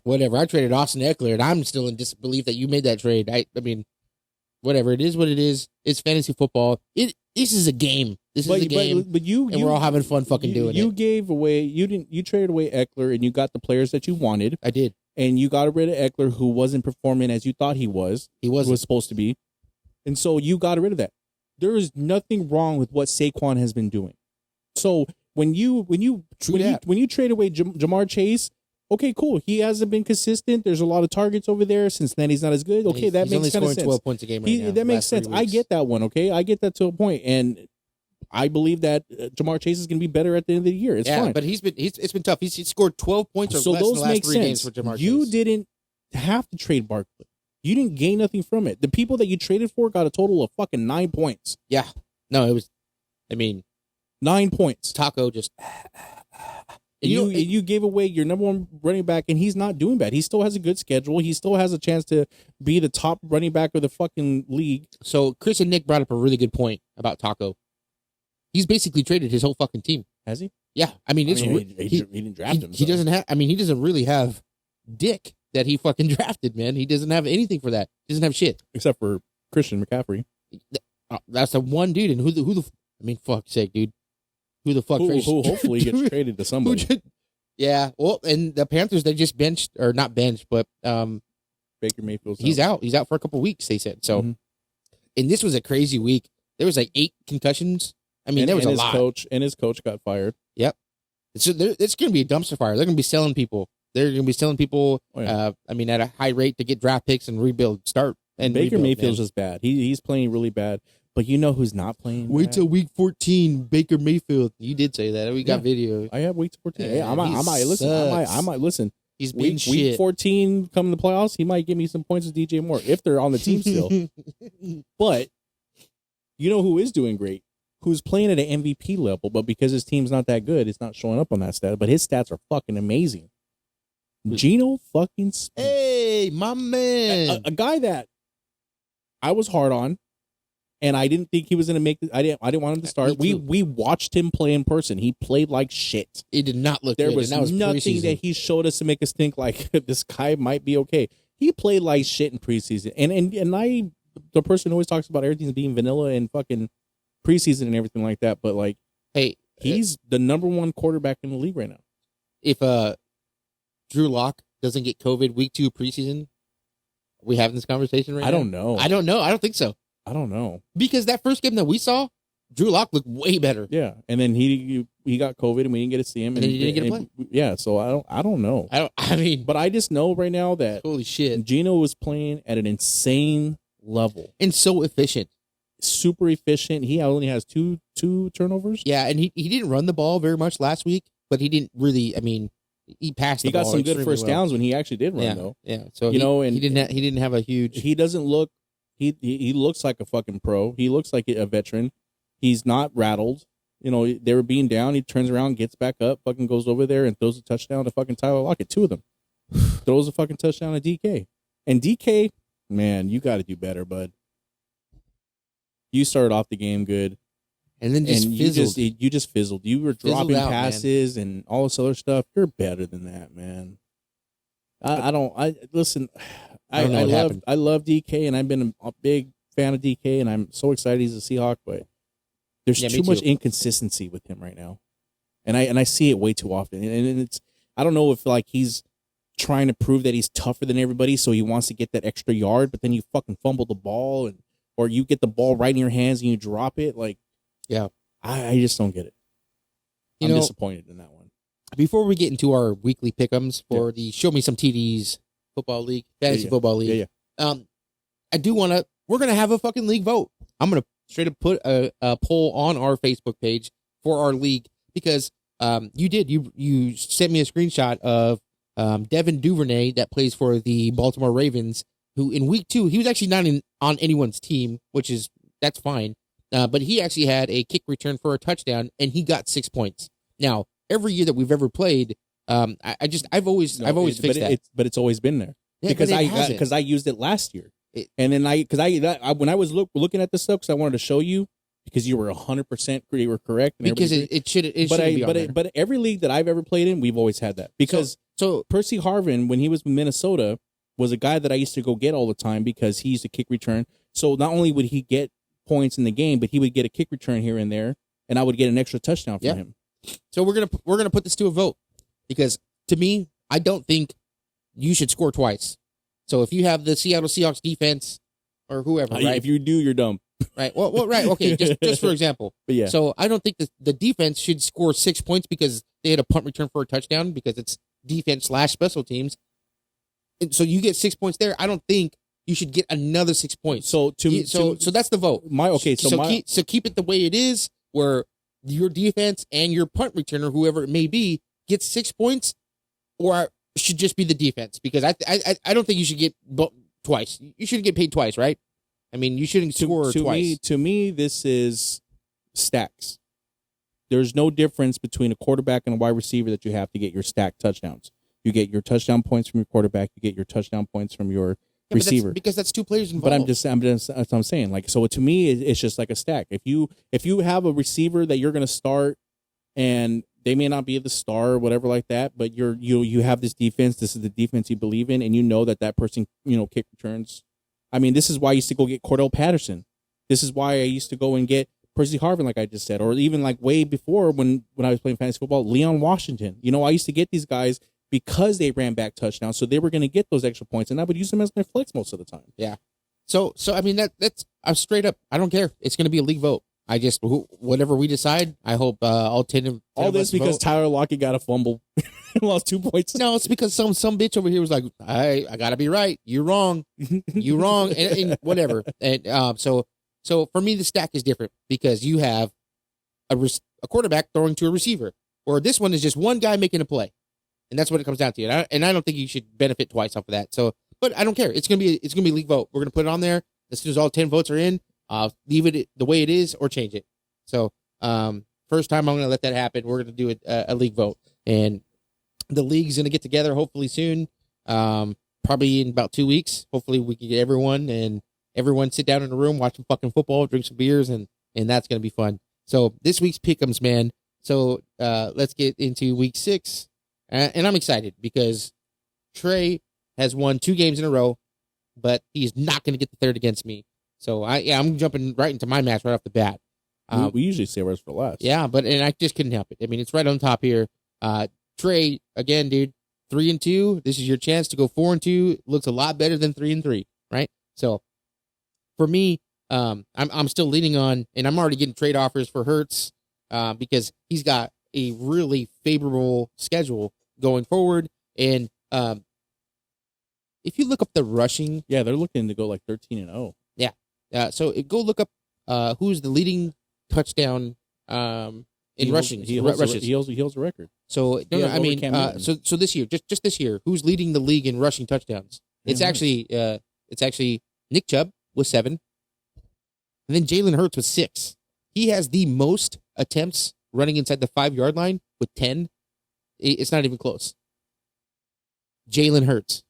whatever. I traded Austin Eckler, and I'm still in disbelief that you made that trade. I mean, whatever. It is what it is. It's fantasy football. This is a game. This is a game. But we're all having fun fucking doing it. You gave away. You traded away Eckler, and you got the players that you wanted. I did. And you got rid of Eckler, who wasn't performing as you thought he was. He was supposed to be. And so you got rid of that. There is nothing wrong with what Saquon has been doing. So when you trade away Jamar Chase, okay, cool. He hasn't been consistent. There's a lot of targets over there. Cincinnati's not as good. Okay, that makes kind of sense. 12 points a game right now. That makes sense. I get that one. Okay, I get that to a point, and I believe that Jamar Chase is going to be better at the end of the year. It's fine. But it's been tough. He's scored 12 points or less in the last 3 games for Jamar Chase. You didn't have to trade Barkley. You didn't gain nothing from it. The people that you traded for got a total of fucking 9 points. Yeah. No, it was. I mean, 9 points. Taco just. You gave away your number one running back, and he's not doing bad. He still has a good schedule. He still has a chance to be the top running back of the fucking league. So Chris and Nick brought up a really good point about Taco. He's basically traded his whole fucking team. Has he? Yeah. I mean, he didn't draft him. He doesn't have. I mean, he doesn't really have dick that he fucking drafted, man. He doesn't have anything for that. He doesn't have shit except for Christian McCaffrey. That's the one dude, and who the. I mean, fuck's sake, dude. Who the fuck? Who hopefully gets traded to somebody. Yeah, well, and the Panthers, they just benched, or not benched, but Baker Mayfield's he's out. He's out for a couple weeks, they said. So, and this was a crazy week. There was like 8 concussions. I mean, there was a lot. His coach got fired. Yep. So it's going to be a dumpster fire. They're going to be selling people. They're going to be selling people. Oh, yeah. I mean, at a high rate to get draft picks and start. And Baker Mayfield's just bad. He's playing really bad. But you know who's not playing? Wait till week 14, Baker Mayfield. You did say that. We got video. I have week 14. Hey, I might listen. I might listen. He's been week 14 coming to the playoffs. He might give me some points with DJ Moore if they're on the team still. But you know who is doing great? Who's playing at an MVP level? But because his team's not that good, it's not showing up on that stat. But his stats are fucking amazing. Geno fucking Smith. Hey, my man. A guy that I was hard on. And I didn't think he was going to make it. I didn't want him to start. We watched him play in person. He played like shit. It did not look there good. Was nothing preseason. That he showed us to make us think like this guy might be okay. He played like shit in preseason. And I, the person who always talks about everything being vanilla and fucking preseason and everything like that. But like, hey, he's the number one quarterback in the league right now. If Drew Lock doesn't get COVID week 2 preseason, are we having this conversation right now? I don't know. I don't know. I don't think so. I don't know. Because that first game that we saw, Drew Lock looked way better. Yeah, and then he got COVID and we didn't get to see him, and then he didn't get to play. Yeah, so I don't know. But I just know right now that holy shit, Gino was playing at an insane level and so efficient, super efficient. He only has two turnovers. Yeah, and he didn't run the ball very much last week, but he didn't really. I mean, he passed. He got some good first downs when he actually did run though. Yeah, so he didn't have a huge. He doesn't look. He looks like a fucking pro. He looks like a veteran. He's not rattled. You know, they were being down. He turns around, gets back up, fucking goes over there and throws a touchdown to fucking Tyler Lockett. 2 of them. Throws a fucking touchdown to DK. And DK, man, you got to do better, bud. You started off the game good. And then just fizzled. You just fizzled. You were dropping passes and all this other stuff. You're better than that, man. I love DK, and I've been a big fan of DK, and I'm so excited he's a Seahawk, but there's too much inconsistency with him right now. And I see it way too often. And it's, I don't know if like he's trying to prove that he's tougher than everybody, so he wants to get that extra yard, but then you fucking fumble the ball or you get the ball right in your hands and you drop it. Like, yeah. I just don't get it. I'm disappointed in that one. Before we get into our weekly pick'ems for the Show Me Some TDs football league, fantasy football league, I do want to. We're gonna have a fucking league vote. I'm gonna straight up put a poll on our Facebook page for our league because you sent me a screenshot of Devin Duvernay that plays for the Baltimore Ravens, who in week 2 he was actually not on anyone's team, that's fine. But he actually had a kick return for a touchdown, and he got 6 points. Now, every year that we've ever played, I've always fixed that. But it's always been there because I used it last year, and then when I was looking at this stuff because I wanted to show you because you were 100% you were correct and because it should be on there. But every league that I've ever played in, we've always had that because so Percy Harvin when he was in Minnesota was a guy that I used to go get all the time because he used to kick return. So not only would he get points in the game, but he would get a kick return here and there, and I would get an extra touchdown from him. So we're gonna put this to a vote because to me, I don't think you should score twice. So if you have the Seattle Seahawks defense or whoever, right? If you do, you're dumb. Right. Well, right. Okay. Just for example. But yeah. So I don't think the defense should score 6 points because they had a punt return for a touchdown because it's defense / special teams. And so you get 6 points there. I don't think you should get another 6 points. So that's the vote. So keep it the way it is, where your defense and your punt returner, whoever it may be, gets 6 points, or should just be the defense because I don't think you should get twice. You shouldn't get paid twice, right? I mean, you shouldn't score twice. To me, this is stacks. There's no difference between a quarterback and a wide receiver that you have to get your stacked touchdowns. You get your touchdown points from your quarterback. You get your touchdown points from your receiver. Because that's 2 players involved. But that's what I'm saying. Like, so to me, it's just like a stack. If you have a receiver that you're going to start, and they may not be the star or whatever like that, but you have this defense. This is the defense you believe in, and you know that person kick returns. I mean, this is why I used to go get Cordell Patterson. This is why I used to go and get Percy Harvin, like I just said, or even like way before when I was playing fantasy football, Leon Washington. I used to get these guys because they ran back touchdowns, so they were going to get those extra points, and I would use them as my flex most of the time. Yeah. So I mean I'm straight up. I don't care. It's going to be a league vote. I just whatever we decide. I hope all 10 all this because vote. Tyler Lockett got a fumble and lost 2 points. No, it's because some bitch over here was like, I gotta be right. You're wrong. You're wrong, and whatever. And so for me, the stack is different because you have a quarterback throwing to a receiver, or this one is just one guy making a play. And that's what it comes down to. And I don't think you should benefit twice off of that. So, but I don't care. It's gonna be league vote. We're gonna put it on there as soon as all 10 votes are in. Leave it the way it is or change it. So, first time I'm gonna let that happen. We're gonna do a league vote, and the league's gonna get together hopefully soon. Probably in about 2 weeks. Hopefully we can get everyone and everyone sit down in a room, watch some fucking football, drink some beers, and that's going to be fun. So this week's pick'ems, man. So let's get into week 6. And I'm excited because Trey has won 2 games in a row, but he's not going to get the third against me. So I'm jumping right into my match right off the bat. We usually say ours for last. Yeah, and I just couldn't help it. I mean, it's right on top here. Trey, again, dude, 3-2. This is your chance to go 4-2. Looks a lot better than 3-3, right? So for me, I'm still leaning on, and I'm already getting trade offers for Hurts because he's got a really favorable schedule going forward. And if you look up the rushing, they're looking to go like 13-0. Yeah. So go look up who's the leading touchdown in rushing. He holds a record. So so this year, just this year, who's leading the league in rushing touchdowns? It's actually Nick Chubb with 7, and then Jalen Hurts with 6. He has the most attempts running inside the 5-yard line with 10. It's not even close. Jalen Hurts,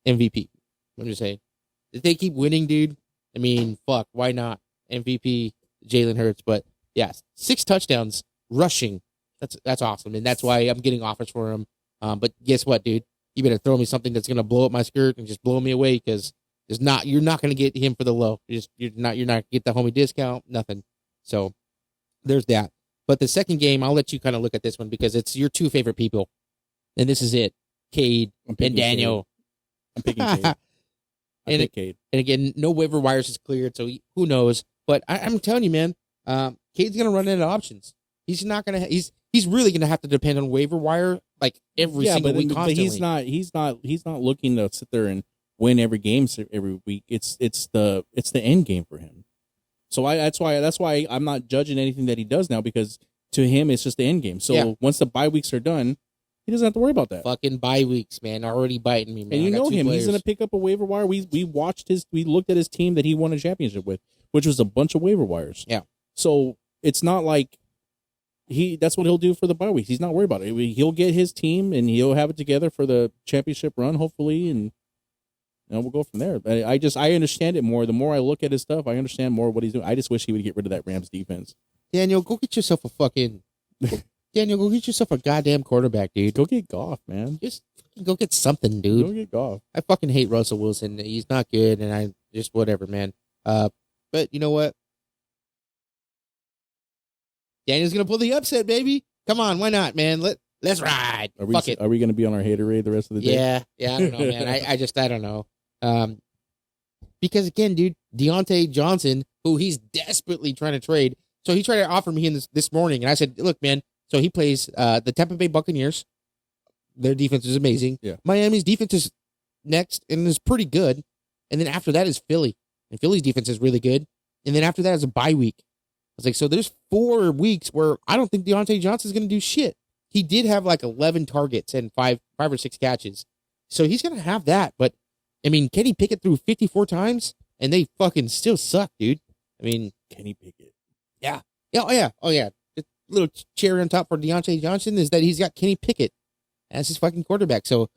MVP. I'm just saying. If they keep winning, dude, I mean, fuck, why not? MVP, Jalen Hurts. But yeah, 6 touchdowns rushing. That's awesome, and that's why I'm getting offers for him. But guess what, dude? You better throw me something that's gonna blow up my skirt and just blow me away, because you're not gonna get him for the low. You're not gonna get the homie discount, nothing. So there's that. But the second game, I'll let you kind of look at this one because it's your 2 favorite people, and this is it, Cade and Daniel. I'm picking Cade. Cade. And again, no waiver wires is cleared, so who knows? But I'm telling you, man, Cade's gonna run out of options. He's not gonna. He's really gonna have to depend on waiver wire like every single week. Constantly. But he's not looking to sit there and win every game every week. It's the end game for him. So that's why I'm not judging anything that he does now, because to him it's just the end game. So once the bye weeks are done, he doesn't have to worry about that. Fucking bye weeks, man, already biting me, man. And you know him; he's gonna pick up a waiver wire. We looked at his team that he won a championship with, which was a bunch of waiver wires. Yeah. So it's not like that's what he'll do for the bye weeks. He's not worried about it. He'll get his team and he'll have it together for the championship run, hopefully, and we'll go from there. I understand it more. The more I look at his stuff, I understand more what he's doing. I just wish he would get rid of that Rams defense. Daniel, go get yourself a goddamn quarterback, dude. Go get Goff, man. Just go get something, dude. Go get Goff. I fucking hate Russell Wilson. He's not good, and I just whatever, man. But you know what? Daniel's gonna pull the upset, baby. Come on, why not, man? Let's ride. Are we gonna be on our haterade the rest of the day? Yeah. I don't know, man. I don't know. Because again, dude, Deontay Johnson, who he's desperately trying to trade. So he tried to offer me this morning, and I said, look, man. So he plays the Tampa Bay Buccaneers. Their defense is amazing. Yeah. Miami's defense is next and is pretty good. And then after that is Philly. And Philly's defense is really good. And then after that is a bye week. I was like, so there's 4 weeks where I don't think Deontay Johnson's going to do shit. He did have like 11 targets and 5 or 6 catches. So he's going to have that. But, I mean, Kenny Pickett threw 54 times, and they fucking still suck, dude. I mean, Kenny Pickett. Yeah. Oh, yeah. The little cherry on top for Deontay Johnson is that he's got Kenny Pickett as his fucking quarterback. So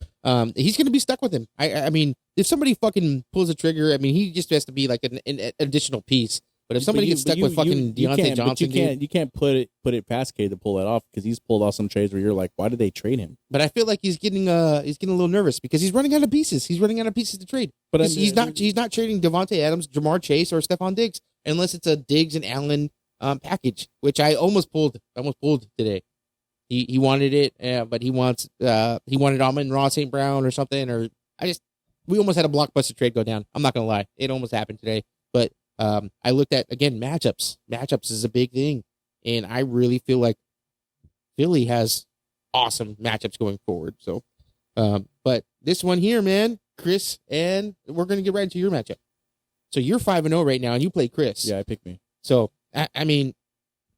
he's going to be stuck with him. I mean, if somebody fucking pulls a trigger, I mean, he just has to be like an additional piece. But if somebody gets stuck with fucking Deontay Johnson, you can't put it past Cade to pull that off, because he's pulled off some trades where you're like, why did they trade him? But I feel like he's getting a little nervous because he's running out of pieces. He's running out of pieces to trade. But he's not trading Devontae Adams, Jamar Chase, or Stephon Diggs unless it's a Diggs and Allen package, which I almost pulled today. He wanted it, but he wanted Amon-Ra St. Brown or something, or we almost had a blockbuster trade go down. I'm not gonna lie, it almost happened today. But I looked at, again, matchups. Matchups is a big thing, and I really feel like Philly has awesome matchups going forward. So, but this one here, man, Chris, and we're gonna get right into your matchup. So you're 5-0 right now, and you play Chris. Yeah, I picked me. So I mean,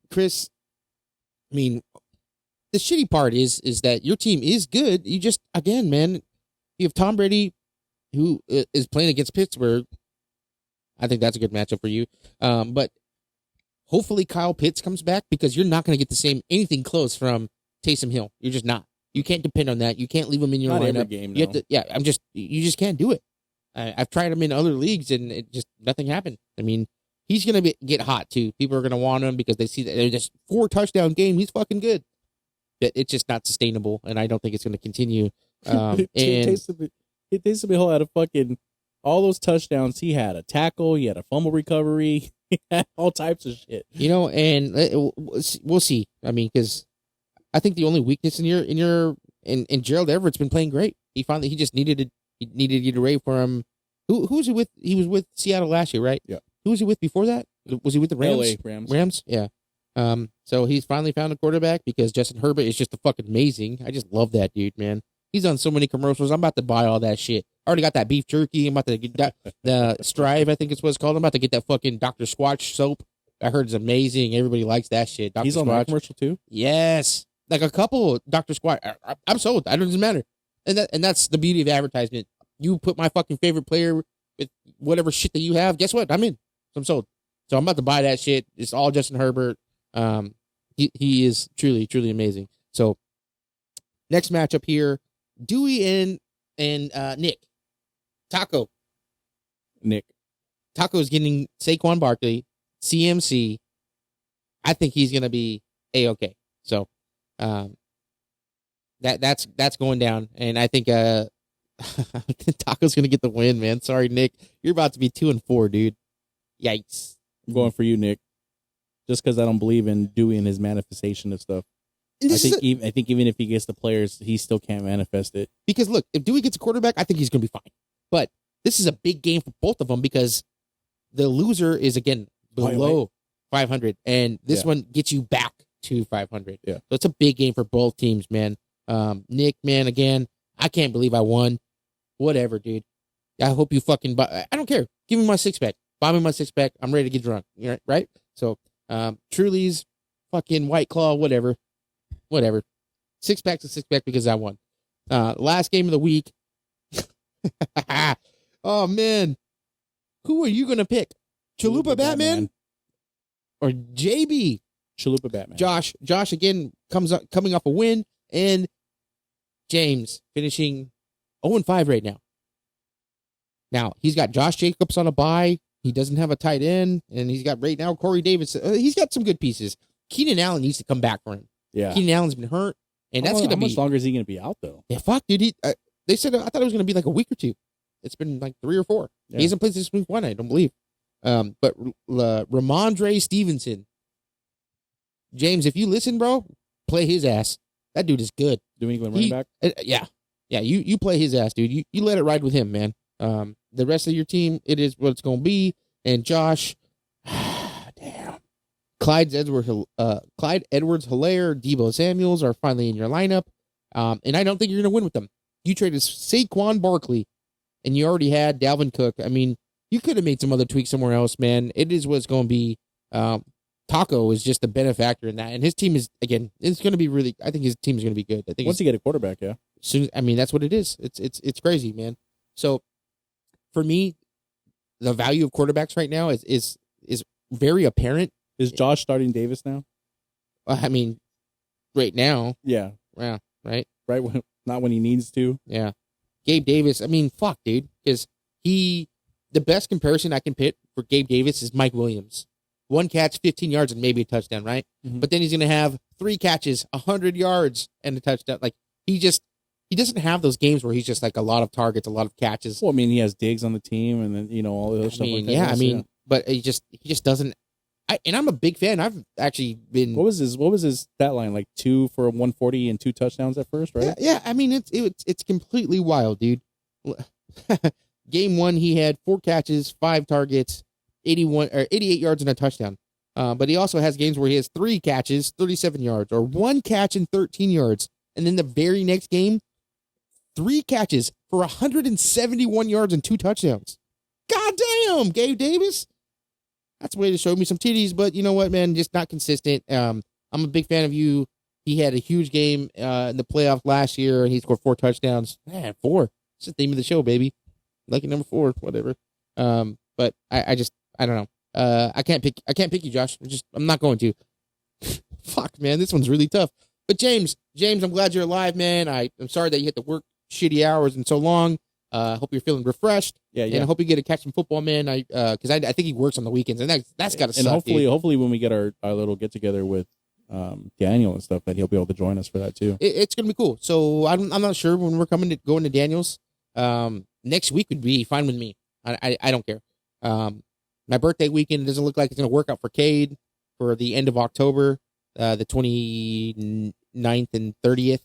Chris, the shitty part is that your team is good. You just, again, man, you have Tom Brady, who is playing against Pittsburgh. I think that's a good matchup for you. But hopefully Kyle Pitts comes back, because you're not going to get anything close from Taysom Hill. You're just not. You can't depend on that. You can't leave him in your lineup. Every game, you just can't do it. I've tried him in other leagues, and it just nothing happened. I mean, he's going to get hot, too. People are going to want him because they see that there's this 4-touchdown game. He's fucking good. But it's just not sustainable, and I don't think it's going to continue. Taysom Hill had a fucking all those touchdowns. He had a tackle. He had a fumble recovery. He had all types of shit. And we'll see. I mean, because I think the only weakness in Gerald Everett's been playing great. He just needed to get away from who was he with? He was with Seattle last year, right? Yeah. Who was he with before that? Was he with the Rams? LA Rams. Rams, yeah. So he's finally found a quarterback because Justin Herbert is just fucking amazing. I just love that dude, man. He's on so many commercials. I'm about to buy all that shit. I already got that beef jerky. I'm about to get that, the Strive, I think it's what it's called. I'm about to get that fucking Dr. Squatch soap. I heard it's amazing. Everybody likes that shit. Dr. He's on that commercial too? Yes. Like a couple Dr. Squatch. I'm sold. It doesn't matter. And that's the beauty of advertisement. You put my fucking favorite player with whatever shit that you have. Guess what? I'm in. So I'm sold. So I'm about to buy that shit. It's all Justin Herbert. He is truly, truly amazing. So next matchup here, Dewey and Nick. Taco's getting Saquon Barkley, CMC. I think he's gonna be A-okay. So that's going down, and I think Taco's gonna get the win, man. Sorry, Nick. You're about to be 2-4, dude. Yikes. I'm going for you, Nick. Just because I don't believe in Dewey and his manifestation of stuff. I think even if he gets the players, he still can't manifest it. Because look, if Dewey gets a quarterback, I think he's going to be fine. But this is a big game for both of them because the loser is, again, below 500. And this one gets you back to 500. Yeah. So it's a big game for both teams, man. Nick, man, again, I can't believe I won. Whatever, dude. I hope you fucking buy. I don't care. Give me my 6-pack. Buy me my 6-pack. I'm ready to get drunk. Right? So, Truly's, fucking White Claw, whatever. 6-pack's a 6-pack because I won. Last game of the week. Oh, man. Who are you going to pick? Chalupa Batman? Or JB? Chalupa Batman. Josh again coming off a win, and James finishing 0-5 right now. Now, he's got Josh Jacobs on a bye. He doesn't have a tight end, and he's got right now Corey Davis. He's got some good pieces. Keenan Allen needs to come back for him. Yeah. Keenan Allen's been hurt, and that's going to be... How much longer is he going to be out, though? Yeah, fuck, dude. They said, I thought it was going to be like a week or two. It's been like 3 or 4. Yeah. He hasn't played this week 1, I don't believe. But Ramondre Stevenson. James, if you listen, bro, play his ass. That dude is good. New England running back? Yeah. Yeah, you play his ass, dude. You let it ride with him, man. The rest of your team, it is what it's going to be. And Josh, damn. Clyde Edwards-Helaire, Deebo Samuels are finally in your lineup. And I don't think you're going to win with them. You traded Saquon Barkley, and you already had Dalvin Cook. I mean, you could have made some other tweaks somewhere else, man. It is what it's going to be. Taco is just a benefactor in that. And his team is, again, it's going to be really, I think his team is going to be good. I think once you get a quarterback, yeah. I mean, that's what it is. It's crazy, man. So for me, the value of quarterbacks right now is very apparent. Is Josh starting Davis now? I mean, right now. Yeah. Yeah. Right. Right. Not when he needs to. Yeah. Gabe Davis. I mean, fuck, dude. Because the best comparison I can pit for Gabe Davis is Mike Williams. 1 catch, 15 yards, and maybe a touchdown, right? Mm-hmm. But then he's going to have 3 catches, 100 yards, and a touchdown. Like, he doesn't have those games where he's just like a lot of targets, a lot of catches. Well, I mean, he has Diggs on the team, and then all the other stuff like that. Yeah, but he just doesn't. And I'm a big fan. I've actually been. What was his stat line? Like 2 for 140 and 2 touchdowns at first, right? Yeah. I mean, it's completely wild, dude. Game 1, he had 4 catches, 5 targets, 88 yards and a touchdown. But he also has games where he has 3 catches, 37 yards, or 1 catch and 13 yards. And then the very next game, 3 catches for 171 yards and 2 touchdowns. God damn, Gabe Davis. That's a way to show me some titties, but you know what, man? Just not consistent. I'm a big fan of you. He had a huge game in the playoffs last year, and he scored 4 touchdowns. Man, 4. It's the theme of the show, baby. Lucky number 4, whatever. But I don't know. I can't pick you, Josh. I'm not going to. Fuck, man, this one's really tough. But James, I'm glad you're alive, man. I'm sorry that you had to work shitty hours and so long. Hope you're feeling refreshed. Yeah, And I hope you get to catch some football, man. Because I think he works on the weekends, and that's got to suck. And hopefully when we get our little get together with Daniel and stuff, that he'll be able to join us for that too. It's gonna be cool. So I'm not sure when we're going to Daniel's. Next week would be fine with me. I don't care. My birthday weekend doesn't look like it's gonna work out for Cade for the end of October. The 29th and 30th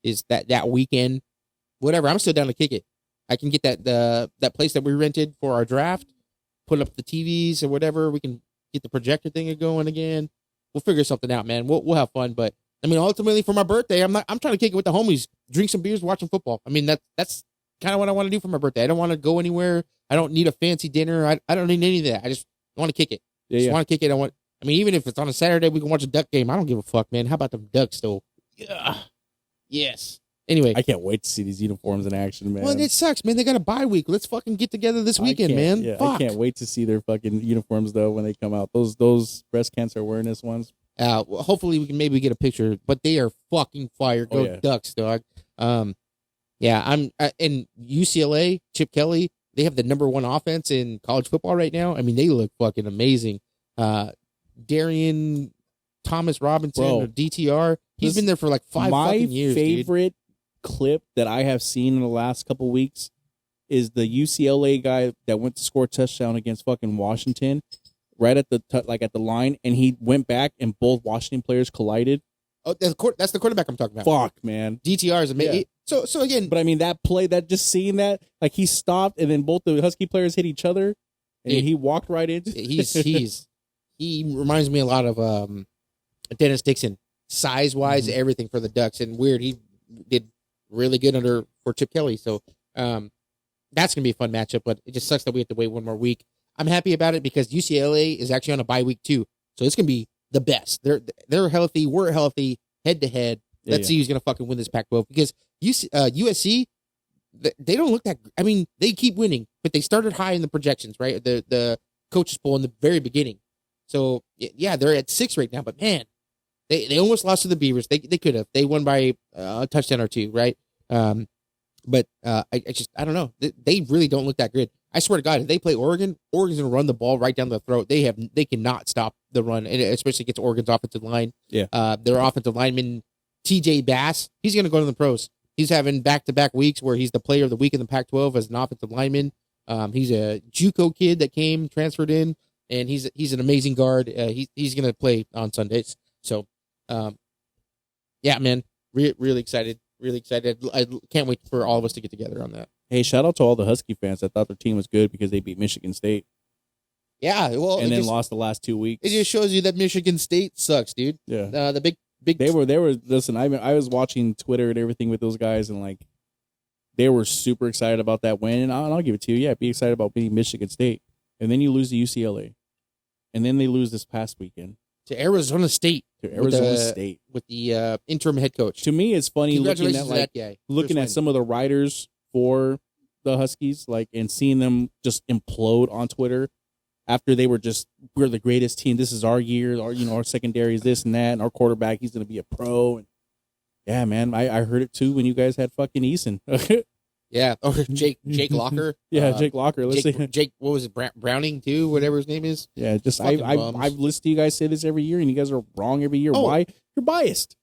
is that weekend. Whatever. I'm still down to kick it. I can get that place that we rented for our draft, put up the TVs or whatever. We can get the projector thing going again. We'll figure something out, man. We'll have fun. But I mean, ultimately for my birthday, I'm trying to kick it with the homies, drink some beers, watching football. I mean, that's kind of what I want to do for my birthday. I don't want to go anywhere. I don't need a fancy dinner. I don't need any of that. I just want to kick it. Want to kick it. I mean, even if it's on a Saturday, we can watch a Duck game. I don't give a fuck, man. How about them Ducks though? Yeah. Yes. Anyway, I can't wait to see these uniforms in action, man. Well, it sucks, man. They got a bye week. Let's fucking get together this weekend, man. Yeah, fuck. I can't wait to see their fucking uniforms though when they come out. Those breast cancer awareness ones. Well, hopefully we can maybe get a picture, but they are fucking fire. Go Ducks, dog. Yeah, in UCLA, Chip Kelly. They have the #1 offense in college football right now. I mean, they look fucking amazing. Darian Thomas Robinson, or DTR. He's been there for like 5 fucking years. My favorite clip that I have seen in the last couple weeks is the UCLA guy that went to score a touchdown against fucking Washington, right at the at the line, and he went back and both Washington players collided. Oh, that's the quarterback I'm talking about. Fuck, man. DTR is amazing. Yeah. So again, but I mean that play, that just seeing that, like he stopped and then both the Husky players hit each other, and he walked right into. He reminds me a lot of Dennis Dixon, size wise, everything for the Ducks, and weird. He did really good for Chip Kelly, so that's gonna be a fun matchup. But it just sucks that we have to wait one more week. I'm happy about it because UCLA is actually on a bye week too, so it's gonna be the best. They're healthy. We're healthy. Head to head. Let's see who's gonna fucking win this Pac-12 because USC, they don't look that. I mean, they keep winning, but they started high in the projections, right? The coaches poll in the very beginning. So yeah, they're at 6 right now. But man, they almost lost to the Beavers. They could have. They won by a touchdown or two, right? But I don't know. They really don't look that good. I swear to God, if they play Oregon's gonna run the ball right down their throat. They cannot stop the run, and especially against Oregon's offensive line. Yeah. Their offensive lineman TJ Bass, he's gonna go to the pros. He's having back-to-back weeks where he's the player of the week in the Pac-12 as an offensive lineman. He's a JUCO kid that transferred in, and he's an amazing guard. He's gonna play on Sundays. So, yeah, man, really excited. Really excited. I can't wait for all of us to get together on that. Hey, shout out to all the Husky fans that thought their team was good because they beat Michigan State. Yeah, well, and then lost the last 2 weeks. It just shows you that Michigan State sucks, dude. Yeah. The big. They were. Listen, I was watching Twitter and everything with those guys, and like, they were super excited about that win. And I'll give it to you. Yeah, be excited about beating Michigan State, and then you lose to UCLA, and then they lose this past weekend to Arizona State. With the interim head coach. To me, it's funny looking at that guy. Looking at some of the writers for the Huskies, like, and seeing them just implode on Twitter after they were we're the greatest team. This is our year. Our secondary is this and that, and our quarterback, he's going to be a pro. And yeah, man, I heard it too when you guys had fucking Eason. Yeah, or Jake Locker. Yeah, Jake Locker. Jake, what was it, Browning too? Whatever his name is. Yeah, just I've listened to you guys say this every year, and you guys are wrong every year. Why? You're biased.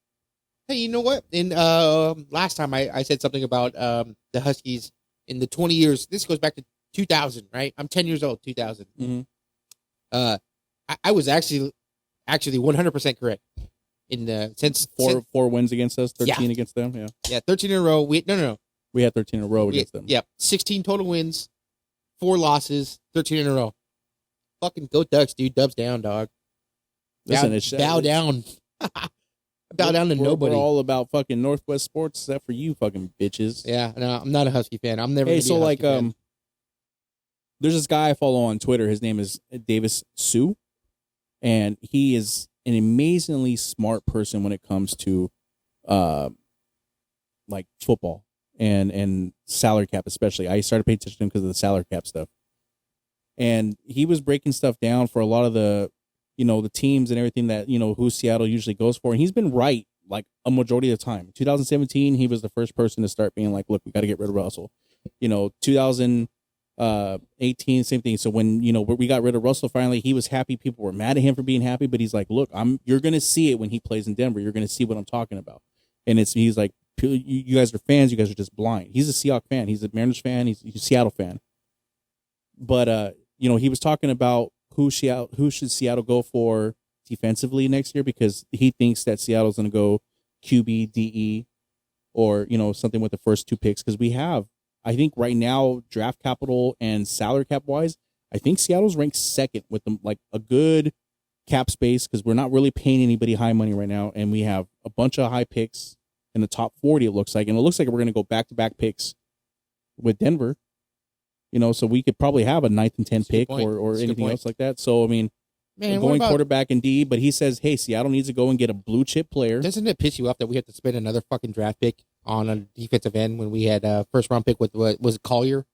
Hey, you know what? In last time I said something about the Huskies in the 20 years. This goes back to 2000, right? I'm 10 years old. 2000. Mm-hmm. I was actually 100% correct. Since four wins against us, 13 against them. Yeah, 13 in a row. We had 13 in a row against them. Yeah, 16 total wins, 4 losses, 13 in a row. Fucking go Ducks, dude. Dubs down, dog. Listen, bow down. Bow down to nobody. We're all about fucking Northwest sports, except for you fucking bitches. Yeah, no, I'm not a Husky fan. I'm never. Hey, so like, fan. There's this guy I follow on Twitter. His name is Davis Sue, and he is an amazingly smart person when it comes to, like football. And salary cap, especially. I started paying attention to him because of the salary cap stuff. And he was breaking stuff down for a lot of the, the teams and everything that, who Seattle usually goes for. And he's been right, like, a majority of the time. 2017, he was the first person to start being like, look, we got to get rid of Russell. 2018, same thing. So when, we got rid of Russell finally, he was happy. People were mad at him for being happy, but he's like, look, you're going to see it when he plays in Denver. You're going to see what I'm talking about. And he's like, you guys are fans. You guys are just blind. He's a Seahawks fan. He's a Mariners fan. He's a Seattle fan. But, he was talking about who should Seattle go for defensively next year, because he thinks that Seattle's going to go QB, DE, or, something with the first 2 picks. Because we have, I think right now, draft capital and salary cap wise, I think Seattle's ranked second with them, like a good cap space, because we're not really paying anybody high money right now. And we have a bunch of high picks in the top 40, it looks like. And it looks like we're going to go back-to-back picks with Denver. So we could probably have a 9th and 10th pick or anything else like that. So, I mean, going quarterback and D, but he says, hey, Seattle needs to go and get a blue chip player. Doesn't it piss you off that we have to spend another fucking draft pick on a defensive end when we had a first round pick with, what was it, Collier?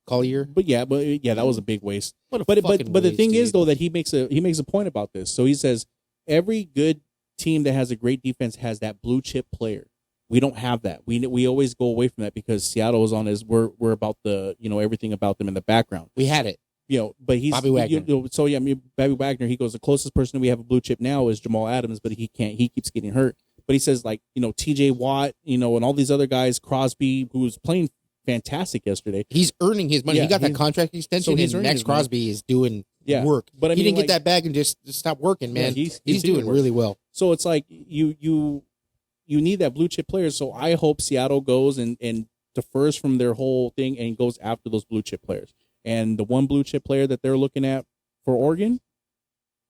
But that was a big waste. But the thing is, though, that he makes a point about this. So he says every good team that has a great defense has that blue chip player. We don't have that. We always go away from that because Seattle is on his. We're about the everything about them in the background. We had it. But he's Bobby Wagner. Bobby Wagner. He goes, the closest person we have a blue chip now is Jamal Adams, but he can't. He keeps getting hurt. But he says, like, T.J. Watt, and all these other guys, Crosby, who was playing fantastic yesterday. He's earning his money. Yeah, he got that contract extension, and Max Crosby is doing work. But he didn't get that bag and just stop working, man. Yeah, he's doing really well. So it's like you need that blue chip player. So I hope Seattle goes and defers from their whole thing and goes after those blue chip players. And the one blue chip player that they're looking at for Oregon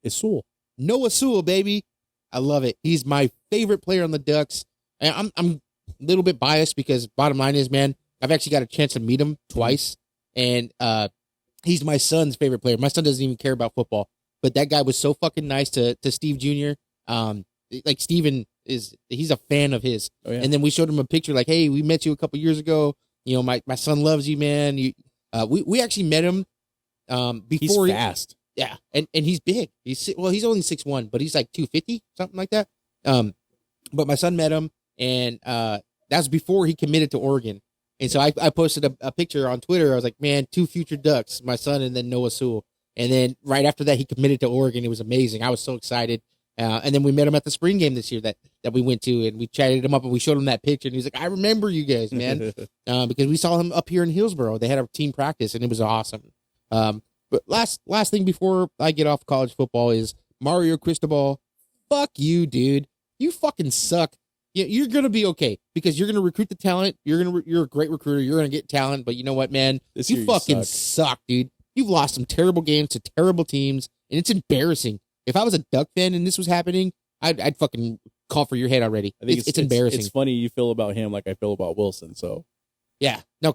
is Sewell. Noah Sewell, baby. I love it. He's my favorite player on the Ducks. And I'm a little bit biased because bottom line is, man, I've actually got a chance to meet him twice. And he's my son's favorite player. My son doesn't even care about football. But that guy was so fucking nice to Steve Jr. Like Steven he's a fan of his. Oh, yeah. And then we showed him a picture like, hey, we met you a couple years ago. My son loves you, man. We actually met him before. He's fast. Yeah, and he's big. He's only 6'1", but he's like 250, something like that. But my son met him, and that was before he committed to Oregon. And so I posted a picture on Twitter. I was like, man, 2 future Ducks, my son, and then Noah Sewell. And then right after that, he committed to Oregon. It was amazing. I was so excited. And then we met him at the spring game this year that we went to, and we chatted him up, and we showed him that picture, and he's like, I remember you guys, man, because we saw him up here in Hillsboro. They had a team practice, and it was awesome. But last thing before I get off college football is Mario Cristobal. Fuck you, dude. You fucking suck. You're gonna be okay because you're gonna recruit the talent. You're a great recruiter. You're gonna get talent. But you know what, man? You fucking suck, dude. You've lost some terrible games to terrible teams, and it's embarrassing. If I was a Duck fan and this was happening, I'd fucking call for your head already. I think it's embarrassing. It's funny you feel about him like I feel about Wilson. So yeah, no,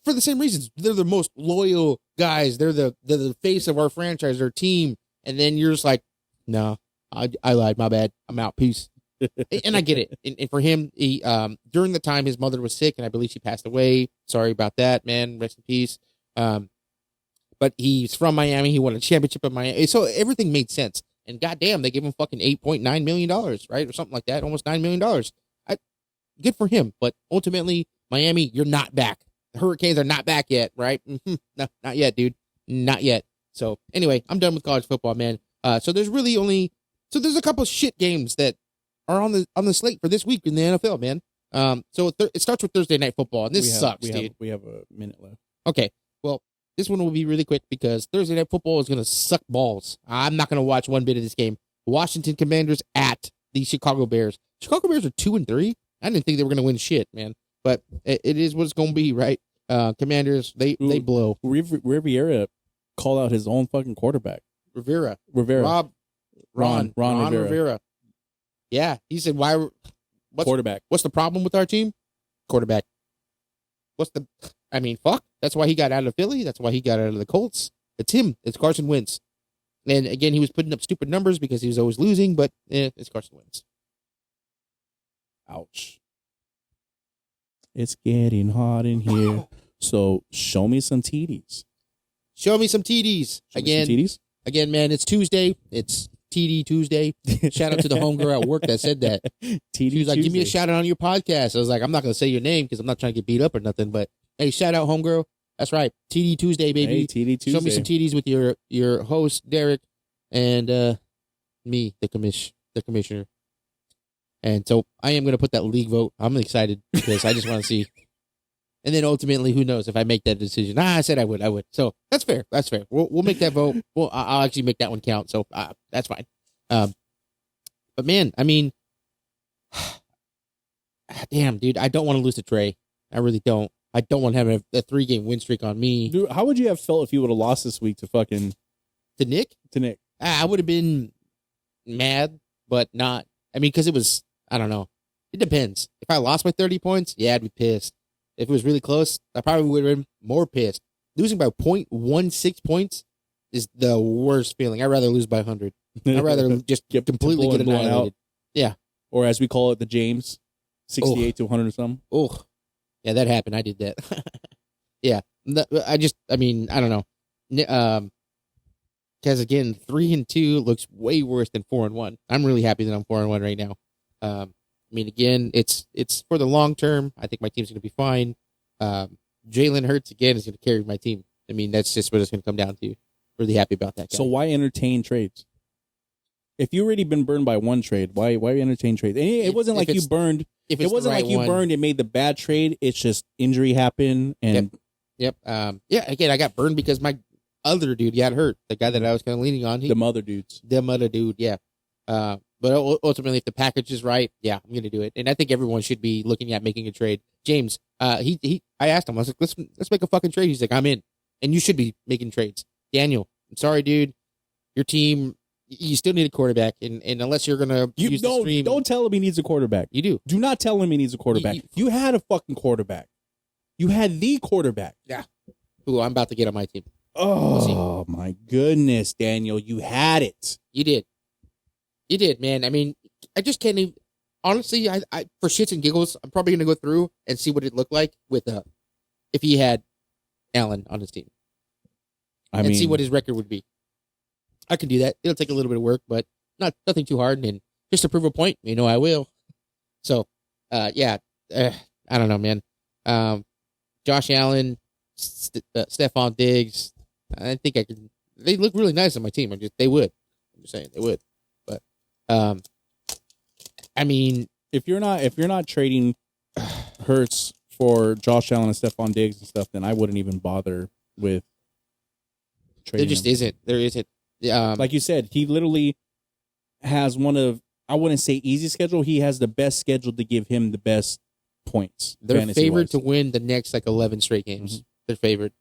for the same reasons. They're the most loyal guys. They're the face of our franchise, our team. And then you're just like, no, I lied. My bad. I'm out. Peace. And I get it. And for him, he during the time his mother was sick, and I believe she passed away. Sorry about that, man. Rest in peace. But he's from Miami. He won a championship in Miami. So everything made sense. And goddamn, they gave him fucking $8.9 million, right? Or something like that. Almost $9 million. Good for him. But ultimately, Miami, you're not back. The Hurricanes are not back yet, right? No, not yet, dude. Not yet. So anyway, I'm done with college football, man. So there's a couple shit games that are on the slate for this week in the NFL, man. So it starts with Thursday Night Football, and this sucks, dude. We have a minute left. Okay. Well, this one will be really quick because Thursday Night Football is going to suck balls. I'm not going to watch one bit of this game. Washington Commanders at the Chicago Bears. Chicago Bears are 2-3. I didn't think they were going to win shit, man. But it is what it's going to be, right? Commanders, they blow. Riviera called out his own fucking quarterback. Rivera. Ron Rivera. Yeah, he said, quarterback. What's the problem with our team? Quarterback. Fuck. That's why he got out of Philly. That's why he got out of the Colts. It's him. It's Carson Wentz. And again, he was putting up stupid numbers because he was always losing, but it's Carson Wentz. Ouch. It's getting hot in here. So show me some TDs. Show me some TDs. Again, man, it's Tuesday. It's TD Tuesday. Shout out to the homegirl at work that said that. TD she was like, give me a shout out on your podcast. I was like, I'm not going to say your name because I'm not trying to get beat up or nothing, but Hey, shout out homegirl. That's right. TD Tuesday, baby. Hey, TD Tuesday. Show me some TDs with your host Derek and me, the commissioner. And so I am going to put that league vote. I'm excited because I just want to see. And then ultimately, who knows if I make that decision? I said I would. So that's fair. We'll make that vote. Well, I'll actually make that one count. So that's fine. But man, I mean, damn, dude, I don't want to lose to Trey. I really don't. I don't want to have a 3-game win streak on me. Dude, how would you have felt if you would have lost this week to Nick? To Nick. I would have been mad, but not. I mean, because it was, I don't know. It depends. If I lost by 30 points, yeah, I'd be pissed. If it was really close, I probably would have been more pissed. Losing by 0.16 points is the worst feeling. I'd rather lose by 100. I'd rather just completely get annihilated. Yeah. Or as we call it, the James, 68 to 100 or something. Oh, yeah, that happened. I did that. Yeah. I mean, I don't know. Because again, 3-2 looks way worse than 4-1. I'm really happy that I'm 4-1 right now. I mean, again, it's for the long term. I think my team's going to be fine. Jalen Hurts, again, is going to carry my team. I mean, that's just what it's going to come down to. Really happy about that guy. So why entertain trades? If you already been burned by one trade, why entertain trades? It wasn't like you burned. It wasn't like you burned and made the bad trade. It's just injury happened. And Yep. Yeah, again, I got burned because my other dude got hurt. The guy that I was kind of leaning on. Them other dudes. Them other dude, yeah. But ultimately, if the package is right, yeah, I'm going to do it. And I think everyone should be looking at making a trade. James, I asked him, I was like, let's make a fucking trade. He's like, I'm in. And you should be making trades. Daniel, I'm sorry, dude. Your team, you still need a quarterback. And unless you're going to use the stream. Don't tell him he needs a quarterback. You do. Do not tell him he needs a quarterback. You had a fucking quarterback. You had the quarterback. Yeah. Who I'm about to get on my team. Oh, my goodness, Daniel. You had it. You did. You did, man. I mean, I just can't even. Honestly, I for shits and giggles, I'm probably going to go through and see what it looked like with if he had Allen on his team. I mean, see what his record would be. I can do that. It'll take a little bit of work, but nothing too hard. And just to prove a point, I will. So, yeah, I don't know, man. Josh Allen, Stephon Diggs. I think I can. They look really nice on my team. They would. I'm just saying they would. But, I mean, if you're not trading Hurts for Josh Allen and Stephon Diggs and stuff, then I wouldn't even bother with trading. There just isn't. There isn't. Like you said, he literally has one of, I wouldn't say easy schedule. He has the best schedule to give him the best points. They're favored to win the next 11 straight games. Mm-hmm. They're favored.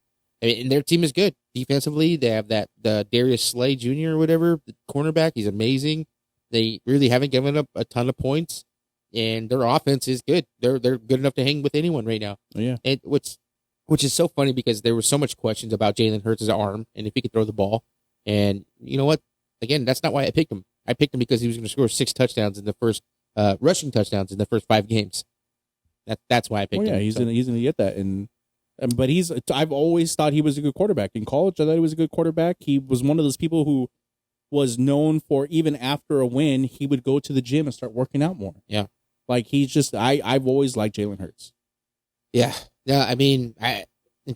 I mean, and their team is good defensively. They have the Darius Slay Jr. or whatever, the cornerback. He's amazing. They really haven't given up a ton of points, and their offense is good. They're good enough to hang with anyone right now. Oh, yeah. And which is so funny because there were so much questions about Jalen Hurts' arm and if he could throw the ball. And you know what? Again, that's not why I picked him. I picked him because he was going to score 6 touchdowns in the first rushing touchdowns in the first 5 games. That's why I picked him. Yeah, he's gonna get that. But I've always thought he was a good quarterback. In college, I thought he was a good quarterback. He was one of those people who was known for, even after a win, he would go to the gym and start working out more. Yeah. Like he's just, I've always liked Jalen Hurts. Yeah. Yeah. I mean,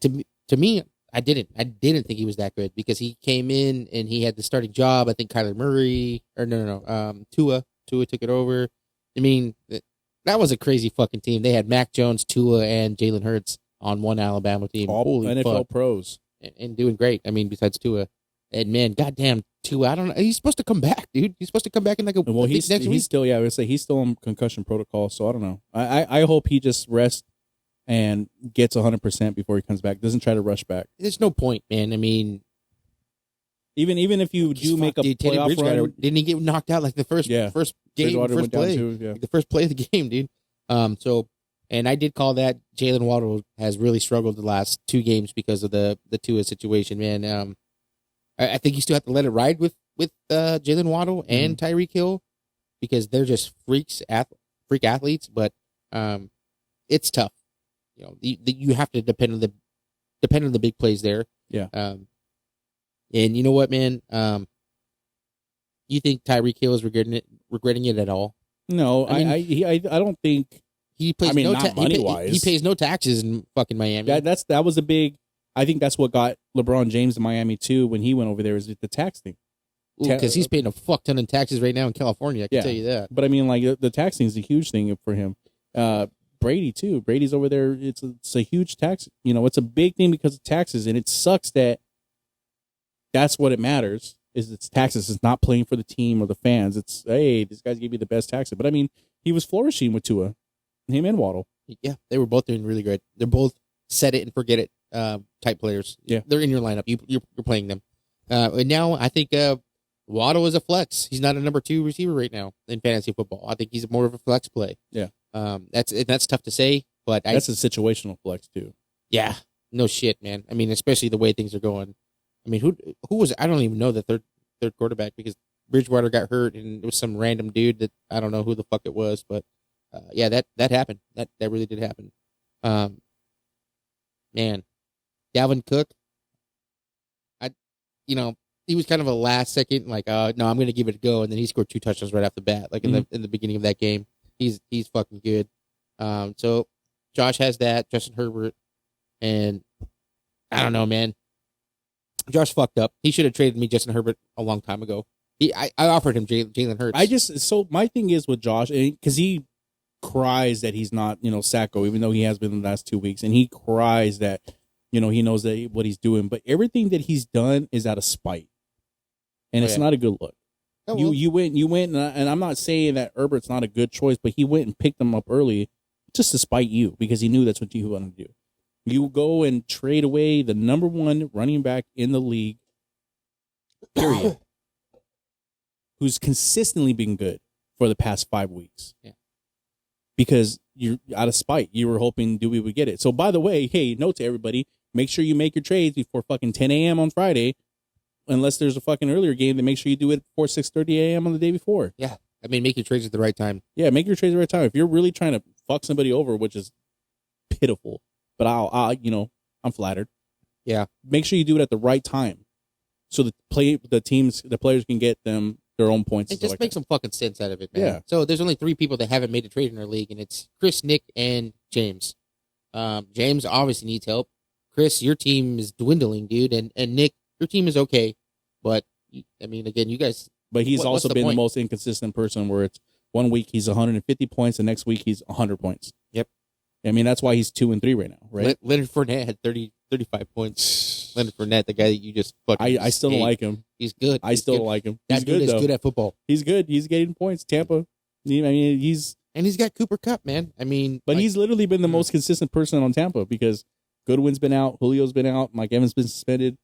to me, I didn't think he was that good because he came in and he had the starting job. I think Kyler Murray Tua took it over. I mean, that was a crazy fucking team. They had Mac Jones, Tua, and Jalen Hurts on one Alabama team. All Holy NFL fuck. pros. And doing great. I mean, besides Tua. And man, goddamn Tua, I don't know. He's supposed to come back, dude. He's supposed to come back in next week. Still, yeah, I would say he's still on concussion protocol, so I don't know. I hope he just rests and gets 100% before he comes back. Doesn't try to rush back. There's no point, man. I mean, even if you do make a playoff run, didn't he get knocked out like the first game, first play, like the first play of the game, dude? So, and I did call that Jalen Waddle has really struggled the last 2 games because of the Tua situation, man. I think you still have to let it ride with Jalen Waddle and Tyreek Hill because they're just freak athletes, but it's tough. You know, you have to depend on the big plays there. Yeah. And you know what, man? You think Tyreek Hill is regretting it at all? No, I don't think he pays not money-wise. He pays no taxes in fucking Miami. That was a big. I think that's what got LeBron James to Miami too when he went over there, is the tax thing. Because he's paying a fuck ton in taxes right now in California. I can tell you that. But I mean, like the tax thing is a huge thing for him. Brady too. Brady's over there. It's a huge tax. It's a big thing because of taxes, and it sucks that that's what it matters. Is it's taxes. It's not playing for the team or the fans. It's, hey, these guys give you the best taxes. But I mean, he was flourishing with Tua, him and Waddle. Yeah, they were both doing really good. They're both set it and forget it type players. Yeah, they're in your lineup. You're playing them. And now I think Waddle is a flex. He's not a number 2 receiver right now in fantasy football. I think he's more of a flex play. Yeah, that's tough to say, but that's a situational flex too. Yeah, no shit, man. I mean, especially the way things are going. I mean, who was? I don't even know the third quarterback because Bridgewater got hurt and it was some random dude that I don't know who the fuck it was. But yeah, that happened. That really did happen. Man, Dalvin Cook. He was kind of a last second like, no, I'm going to give it a go, and then he scored 2 touchdowns right off the bat, like in the beginning of that game. He's fucking good. So Josh has that, Justin Herbert, and I don't know, man. Josh fucked up. He should have traded me Justin Herbert a long time ago. I offered him Jalen Hurts. So my thing is with Josh, because he cries that he's not, Sacco, even though he has been in the last 2 weeks, and he cries that, he knows that what he's doing, but everything that he's done is out of spite, and it's not a good look. Oh, well. You went, and I'm not saying that Herbert's not a good choice, but he went and picked him up early just to spite you because he knew that's what you wanted to do. You go and trade away the number 1 running back in the league, period, who's consistently been good for the past 5 weeks. Yeah. Because you're out of spite. You were hoping Dewey would get it. So, by the way, hey, note to everybody, make sure you make your trades before fucking 10 a.m. on Friday, unless there's a fucking earlier game, then make sure you do it before 6:30 a.m. on the day before. Yeah. I mean, make your trades at the right time. Yeah, make your trades at the right time. If you're really trying to fuck somebody over, which is pitiful, but I'm flattered. Yeah. Make sure you do it at the right time so the players can get their own points. And just make some fucking sense out of it, man. Yeah. So there's only 3 people that haven't made a trade in our league, and it's Chris, Nick, and James. James obviously needs help. Chris, your team is dwindling, dude, and Nick, your team is okay, but I mean, again, you guys. But he's also been the most inconsistent person, where it's 1 week he's 150 points, the next week he's 100 points. Yep. I mean, that's why he's 2-3 right now, right? Leonard Fournette had 35 points. Leonard Fournette, the guy that you just fucking. I still don't like him. He's good. I still don't like him. That dude is good at football. He's good. He's getting points. Tampa. He's got Cooper Kupp, man. I mean, but he's literally been the most consistent person on Tampa because Goodwin's been out, Julio's been out, Mike Evans been suspended.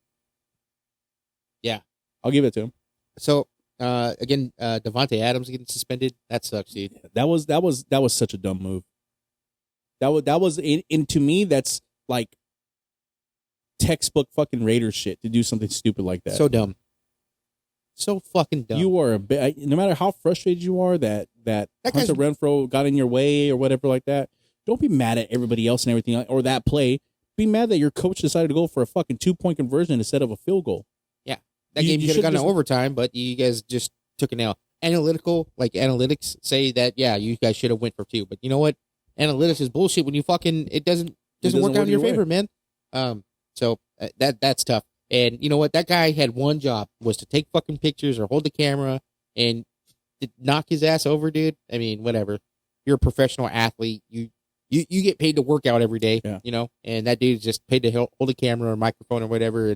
Yeah, I'll give it to him. So again, Devontae Adams getting suspended. That sucks, dude. That was such a dumb move. That was to me, that's like textbook fucking Raiders shit to do something stupid like that. So dumb. So fucking dumb. You are no matter how frustrated you are that Hunter Renfrow got in your way or whatever like that. Don't be mad at everybody else and everything or that play. Be mad that your coach decided to go for a fucking 2-point conversion instead of a field goal. Yeah, that game should have gone to overtime, but you guys just took it out. Analytics say that you guys should have went for 2, but you know what? Analytics is bullshit when you fucking it doesn't work out in your favor, man. So that's tough. And you know what? That guy had one job, was to take fucking pictures or hold the camera and knock his ass over, dude. I mean, whatever. You're a professional athlete. You get paid to work out every day, and that dude's just paid to hold a camera or microphone or whatever.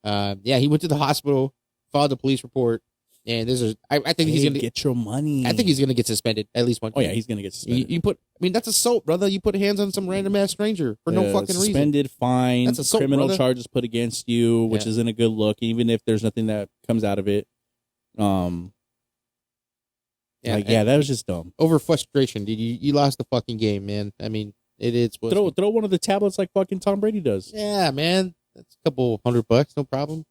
And he went to the hospital, filed a police report. And I think he's gonna get your money. I think he's gonna get suspended at least one game. Oh yeah, he's gonna get suspended. That's assault, brother. You put hands on some random ass stranger for no fucking reason. Suspended, fine. That's assault, criminal brother. charges put against you, which isn't a good look, even if there's nothing that comes out of it. That was just dumb. Over frustration, dude. You lost the fucking game, man. I mean, it's throw one of the tablets like fucking Tom Brady does. Yeah, man. That's a couple $100, no problem.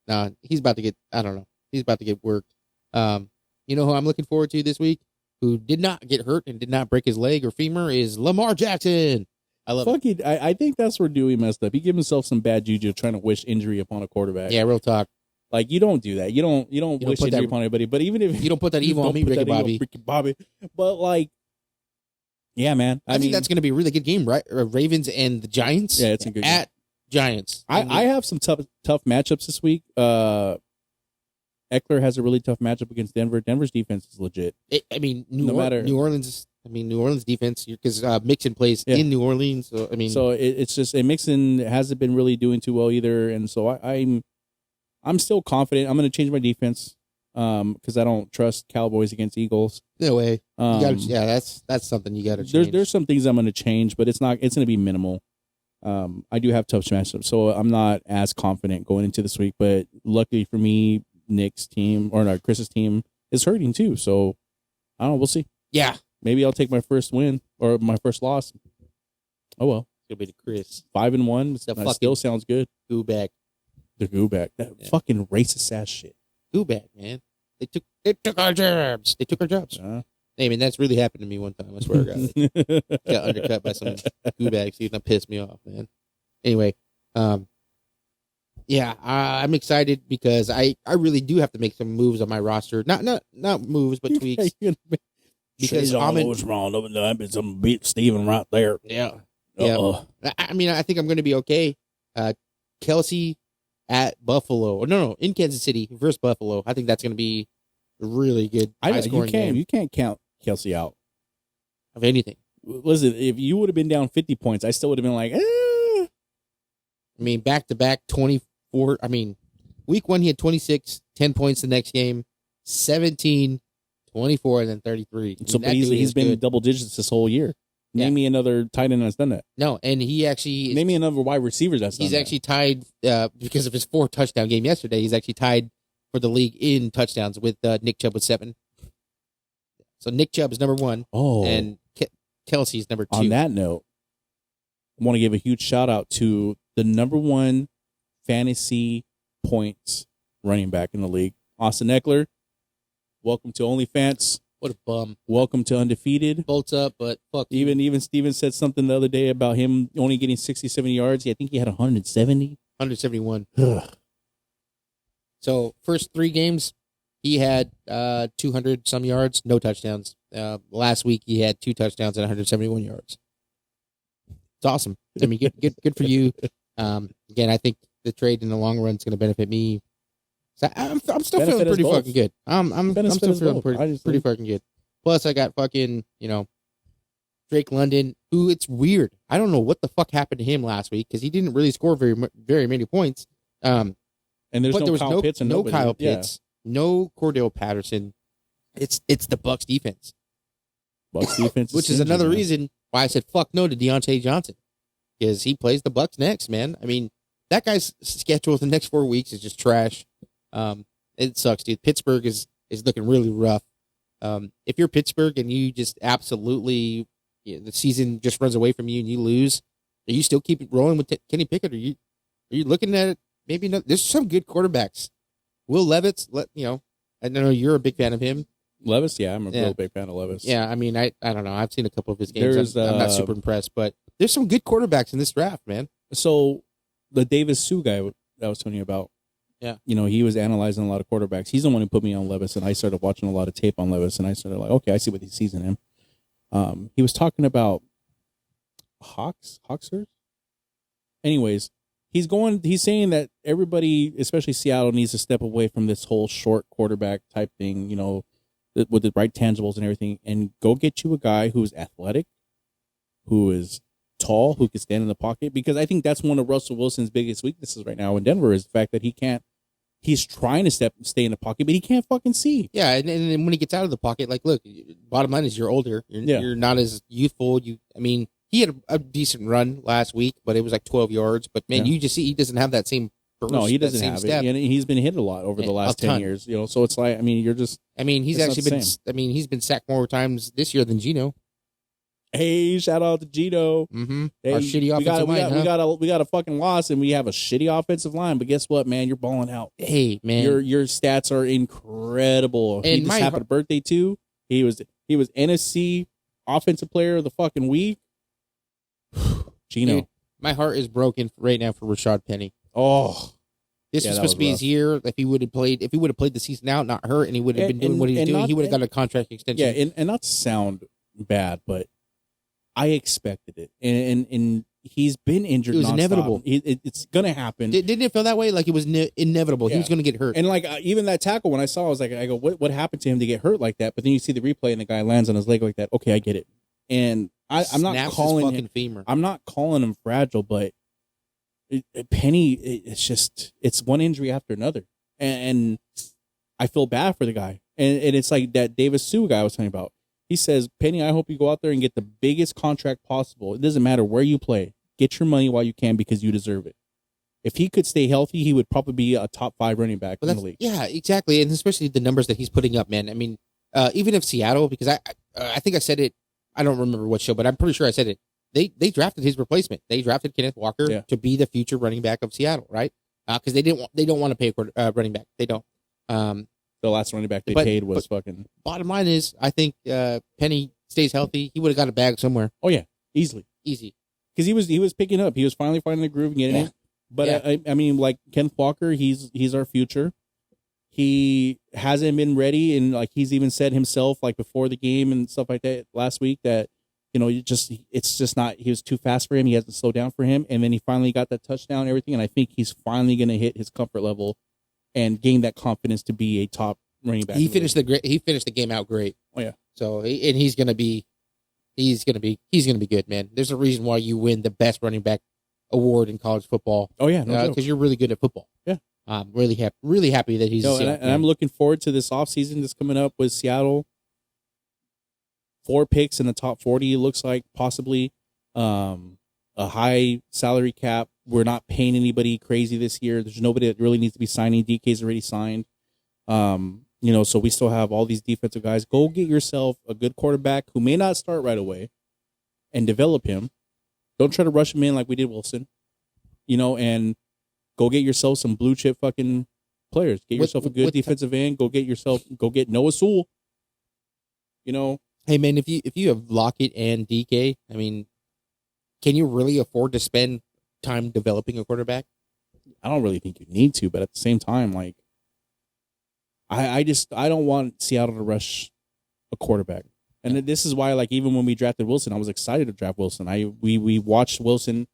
Nah, he's about to get. I don't know. He's about to get worked. You know who I'm looking forward to this week, who did not get hurt and did not break his leg or femur, is Lamar Jackson. I love it. I think that's where Dewey messed up. He gave himself some bad juju trying to wish injury upon a quarterback. Yeah, real talk. Like, you don't do that. You don't wish injury upon anybody. But even if you don't put that evil on me, Ricky Bobby. But like, Yeah, man. I think that's going to be a really good game, right? Ravens and the Giants. Yeah, it's a good game. At Giants. I have some tough matchups this week. Eckler has a really tough matchup against Denver. Denver's defense is legit. New Orleans. New Orleans defense, because Mixon plays in New Orleans. So it's just, and Mixon hasn't been really doing too well either. And so I'm still confident. I'm going to change my defense because I don't trust Cowboys against Eagles. No way. That's something you got to change. There's some things I'm going to change, but it's going to be minimal. I do have tough matchups, so I'm not as confident going into this week. But luckily for me, Chris's team is hurting too. So I don't know. We'll see. Yeah. Maybe I'll take my first win or my first loss. Oh well. It'll be the Chris. 5-1. That still sounds good. Goo back. The goo back. That fucking racist ass shit. Goo back, man. They took our jobs. They took our jobs. Hey, man, that's really happened to me one time. I swear to God. Got undercut by some goo bags. That pissed me off, man. Anyway, I'm excited because I really do have to make some moves on my roster. Not moves, but tweaks. Because what's wrong over there. I've been some beat Steven right there. Yeah. Yeah. I think I'm going to be okay. Kelsey at Buffalo. No, in Kansas City versus Buffalo. I think that's going to be a really good high-scoring game. You can't count Kelsey out of anything. Listen, if you would have been down 50 points, I still would have been like, back-to-back 24. Week 1, he had 26, 10 points the next game, 17, 24, and then 33. So he's been in double digits this whole year. Name me another tight end that's done that. No, and he actually... Name me another wide receiver that's done that. He's actually tied, because of his 4-touchdown game yesterday, he's actually tied for the league in touchdowns with Nick Chubb with 7. So Nick Chubb is number 1, and Kelsey's number 2. On that note, I want to give a huge shout-out to the number 1 fantasy points running back in the league, Austin Eckler. Welcome to OnlyFans. What a bum. Welcome to Undefeated. Bolts up, but fuck Even Steven said something the other day about him only getting 67 yards. I think he had 170. 171. So, first 3 games, he had 200-some yards, no touchdowns. Last week, he had 2 touchdowns and 171 yards. It's awesome. Good for you. Again, I think the trade in the long run is going to benefit me. So I'm still feeling pretty fucking good. I'm still feeling pretty fucking good. Plus, I got fucking, Drake London, who it's weird. I don't know what the fuck happened to him last week because he didn't really score very many points. And there was no Pitts and no nobody. Kyle Pitts, no Cordell Patterson. It's the Bucs defense. Bucs defense, which is another reason why I said fuck no to Deontay Johnson because he plays the Bucs next, man. That guy's schedule the next 4 weeks is just trash. It sucks, dude. Pittsburgh is looking really rough. If you're Pittsburgh and you just absolutely the season just runs away from you and you lose, are you still keep rolling with Kenny Pickett? Are you looking at it? Maybe not. There's some good quarterbacks. Will Levis, I know you're a big fan of him. Levis, yeah, I'm a real big fan of Levis. Yeah, I don't know. I've seen a couple of his games. I'm not super impressed, but there's some good quarterbacks in this draft, man. So the Davis Sue guy that I was telling you about, yeah, he was analyzing a lot of quarterbacks. He's the one who put me on Levis, and I started watching a lot of tape on Levis, and I started like, okay, I see what he sees in him. He was talking about Hawksers. Anyways, he's saying that everybody, especially Seattle, needs to step away from this whole short quarterback type thing, with the right tangibles and everything, and go get you a guy who's athletic, who is tall, who can stand in the pocket, because I think that's one of Russell Wilson's biggest weaknesses right now in Denver is the fact that he's trying to stay in the pocket, but he can't fucking see. Yeah, and when he gets out of the pocket, look, bottom line is you're older. You're not as youthful. He had a decent run last week, but it was like 12 yards. But, man, you just see he doesn't have that same burst. No, he doesn't have it. And he's been hit a lot over the last 10 years. So it's like, you're just... he's actually been... he's been sacked more times this year than Geno. Hey, shout out to Geno. Mm-hmm. Hey, our shitty offensive line. We got a fucking loss, and we have a shitty offensive line. But guess what, man? You're balling out. Hey, man, your stats are incredible. And he just happened birthday too. He was NFC Offensive Player of the fucking week. Geno, dude, my heart is broken right now for Rashad Penny. Oh, this was supposed to be his year. If he would have played the season out, not hurt, and he would have been doing what he's doing, he would have got a contract extension. Yeah, and not to sound bad, but I expected it, and he's been injured. It was nonstop. inevitable. It's gonna happen. Didn't it feel that way? Like it was inevitable. He was going to get hurt. And like even that tackle, when I saw, I was like, I go, what happened to him to get hurt like that? But then you see the replay, and the guy lands on his leg like that. Okay, I get it. And I'm not calling him femur. I'm not calling him fragile, but Penny, it's one injury after another, and I feel bad for the guy. And it's like that Davis Sue guy I was talking about. He says, Penny, I hope you go out there and get the biggest contract possible. It doesn't matter where you play. Get your money while you can because you deserve it. If he could stay healthy, he would probably be a top 5 running back in the league. Yeah, exactly. And especially the numbers that he's putting up, man. I mean, even if Seattle, because I think I said it, I don't remember what show, but I'm pretty sure I said it. They drafted his replacement. They drafted Kenneth Walker to be the future running back of Seattle, right? Because they don't want to pay a running back. They don't. The last running back they paid was fucking. Bottom line is, I think Penny stays healthy. He would have got a bag somewhere. Oh yeah, easy. Because he was picking up. He was finally finding the groove and getting it. But I mean, like Kenneth Walker, he's our future. He hasn't been ready, and like he's even said himself, like before the game and stuff like that last week, that it's just not. He was too fast for him. He has to slow down for him, and then he finally got that touchdown and everything. And I think he's finally going to hit his comfort level and gain that confidence to be a top running back. He finished the game out great. Oh yeah. So he's gonna be good, man. There's a reason why you win the best running back award in college football. Oh yeah, because you're really good at football. Yeah. I'm really happy that he's. And I'm looking forward to this offseason that's coming up with Seattle. 4 picks in the top 40. It looks like possibly a high salary cap. We're not paying anybody crazy this year. There's nobody that really needs to be signing. DK's already signed. So we still have all these defensive guys. Go get yourself a good quarterback who may not start right away and develop him. Don't try to rush him in like we did Wilson. And go get yourself some blue chip fucking players. Get yourself a good defensive end. Go get Noah Sewell. Hey man, if you have Lockett and DK, I mean, can you really afford to spend time developing a quarterback? I don't really think you need to, but at the same time, like, I don't want Seattle to rush a quarterback. And this is why, like, even when we drafted Wilson, I was excited to draft Wilson. We watched Wilson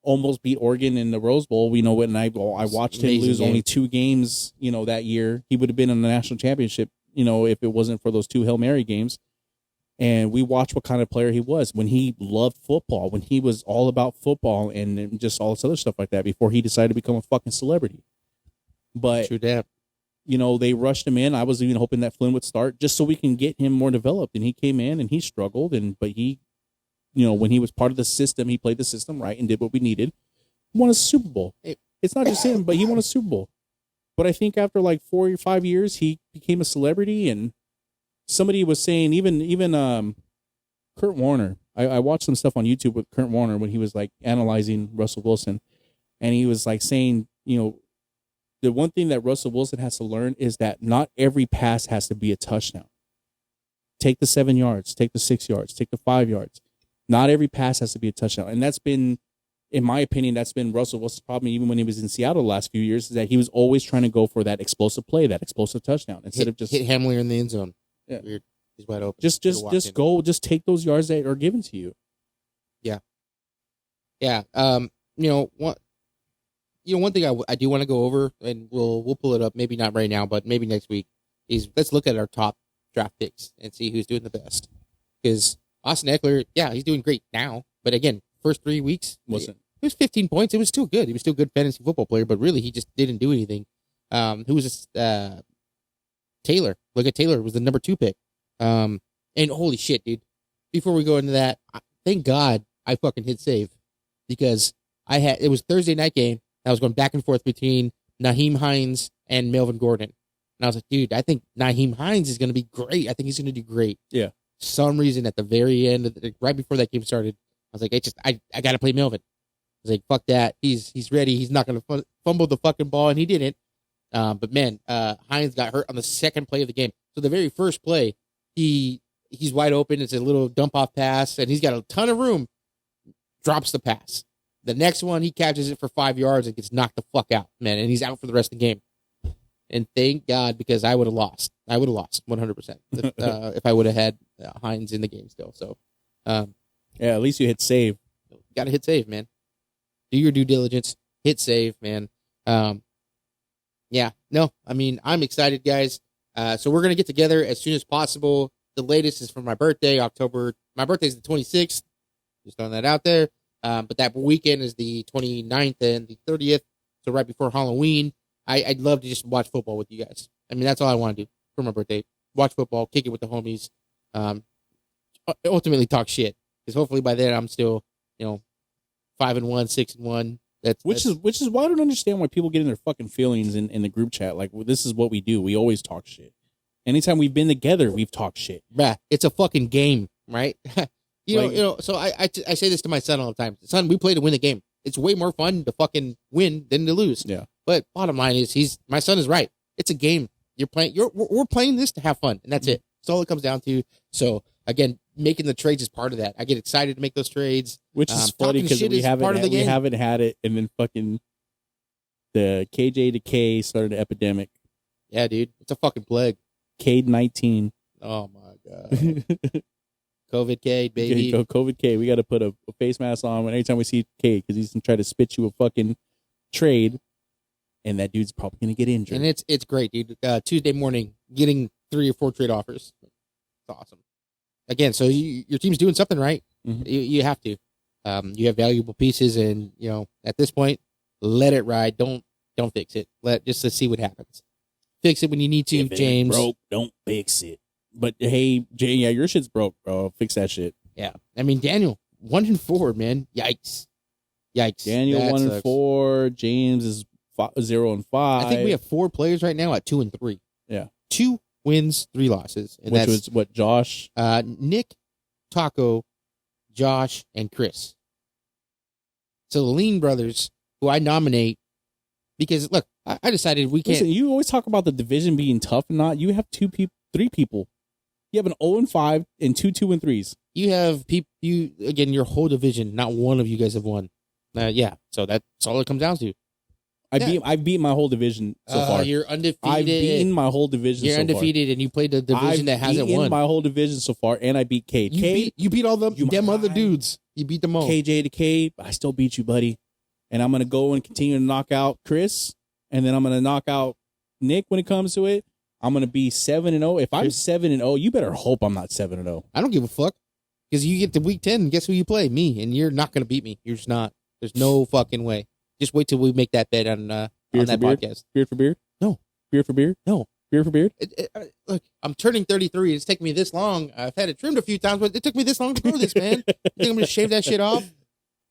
almost beat Oregon in the Rose Bowl. And I watched him lose only 2 games, that year. He would have been in the national championship, if it wasn't for those 2 Hail Mary games. And we watched what kind of player he was when he loved football, when he was all about football and just all this other stuff like that before he decided to become a fucking celebrity. But, true that. They rushed him in. I was even hoping that Flynn would start just so we can get him more developed. And he came in and he struggled. But he, when he was part of the system, he played the system right and did what we needed. He won a Super Bowl. It's not just him, but he won a Super Bowl. But I think after like 4 or 5 years, he became a celebrity. And somebody was saying, even Kurt Warner, I watched some stuff on YouTube with Kurt Warner when he was like analyzing Russell Wilson. And he was like saying, the one thing that Russell Wilson has to learn is that not every pass has to be a touchdown. Take the 7 yards, take the 6 yards, take the 5 yards. Not every pass has to be a touchdown. And that's been, in my opinion, that's been Russell Wilson's problem even when he was in Seattle the last few years, is that he was always trying to go for that explosive play, that explosive touchdown, instead of just hit Hamler in the end zone. Yeah. Weird. He's wide open. Just go, just take those yards that are given to you. Yeah. Yeah. One thing I do want to go over, and we'll pull it up, maybe not right now, but maybe next week, is let's look at our top draft picks and see who's doing the best. Because Austin Eckler, yeah, he's doing great now, but again, first 3 weeks, it was 15 points. It was still good. He was still a good fantasy football player, but really he just didn't do anything. Who was this? Taylor. Look at Taylor, was the number 2 pick. And holy shit, dude. Before we go into that, thank God I fucking hit save, because it was Thursday night game. I was going back and forth between Nyheim Hines and Melvin Gordon. And I was like, dude, I think Nyheim Hines is going to be great. I think he's going to do great. Yeah. Some reason at the very end, right before that game started, I was like, I got to play Melvin. I was like, fuck that. He's ready. He's not going to fumble the fucking ball, and he didn't. But man, Hines got hurt on the second play of the game. So the very first play, he's wide open. It's a little dump off pass, and he's got a ton of room. Drops the pass. The next one, he catches it for 5 yards and gets knocked the fuck out, man. And he's out for the rest of the game. And thank God, because I would have lost. I would have lost 100% if I would have had Hines in the game still. So, Yeah, at least you hit save. Got to hit save, man. Do your due diligence. Hit save, man. Yeah, no, I mean, I'm excited, guys. So we're going to get together as soon as possible. The latest is for my birthday, October. My birthday is the 26th. Just throwing that out there. But that weekend is the 29th and the 30th. So right before Halloween. I'd love to just watch football with you guys. I mean, that's all I want to do for my birthday. Watch football, kick it with the homies. Ultimately talk shit. Because hopefully by then I'm still, 5-1, 6-1. Which is why I don't understand why people get in their fucking feelings in the group chat. Like, this is what we do. We always talk shit. Anytime we've been together, we've talked shit. Bruh, it's a fucking game, right? So I say this to my son all the time. Son, we play to win the game. It's way more fun to fucking win than to lose. Yeah. But bottom line is my son is right. It's a game. We're playing this to have fun, and that's it. That's all it comes down to. So again, making the trades is part of that. I get excited to make those trades. Which is funny because we haven't had it, and then fucking the KJ to K started an epidemic. Yeah, dude. It's a fucking plague. K-19. Oh my God. COVID K, baby. Go COVID K. We got to put a face mask on every time we see K because he's going to try to spit you a fucking trade, and that dude's probably going to get injured. And it's great, dude. Tuesday morning, getting 3 or 4 trade offers. It's awesome. Again, so your team's doing something right. Mm-hmm. You have to. You have valuable pieces, and at this point, let it ride. Don't fix it. Let's see what happens. Fix it when you need to, if James. Broke, don't fix it. But hey, Jay, yeah, your shit's broke, bro. Fix that shit. Yeah, I mean Daniel 1-4, man. Yikes. Daniel 1-4. James is 0-5. I think we have 4 players right now at 2-3. Yeah, 2 wins, 3 losses, and which was what Josh, Nick, Taco, Josh, and Chris. So the Lean brothers, who I nominate, because look, I decided we can't. Listen, you always talk about the division being tough and not. You have 3 people. You have an 0-5 and 2 2-3s. You have people. Your whole division. Not one of you guys have won. Yeah. So that's all it comes down to. I've beat my whole division so far. You're undefeated. I've beaten my whole division. You're undefeated, and you played the division that hasn't won. My whole division so far, and I beat K. You beat all them other dudes. You beat them all. KJ to K. I still beat you, buddy. And I'm gonna go and continue to knock out Chris, and then I'm gonna knock out Nick when it comes to it. I'm gonna be 7-0. If I'm 7-0, you better hope I'm not 7-0. I don't give a fuck, because you get to week 10, and guess who you play? Me, and you're not gonna beat me. You're just not. There's no fucking way. Just wait till we make that bet on that podcast. Beard for beard? No. Beard for beard? No. Beard for beard? Look, I'm turning 33. It's taken me this long. I've had it trimmed a few times, but it took me this long to grow this, man. You think I'm gonna shave that shit off?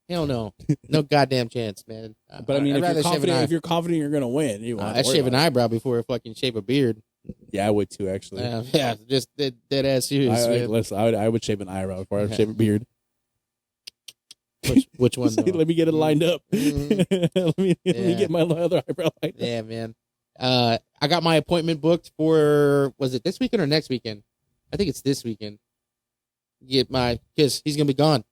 Hell no. No goddamn chance, man. But I mean, if you're confident you're gonna win, I shave an eyebrow before I fucking shave a beard. Yeah, I would too, actually. Yeah, just dead ass serious. I would shave an eyebrow before I shave a beard. Which one? Let me get it lined up. let me get my other eyebrow lined up. Yeah, man. I got my appointment booked for, was it this weekend or next weekend? I think it's this weekend. Because he's gonna be gone,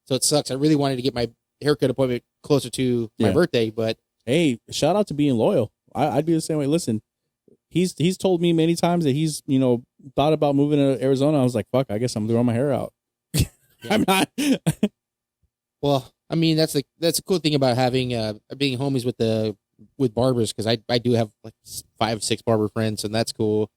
so it sucks. I really wanted to get my haircut appointment closer to my birthday, but hey, shout out to being loyal. I'd be the same way. Listen, he's told me many times that he's thought about moving to Arizona. I was like, fuck, I guess I'm throwing my hair out. I'm not. Well, I mean, that's the cool thing about having being homies with barbers, because I do have like 5-6 barber friends, and that's cool.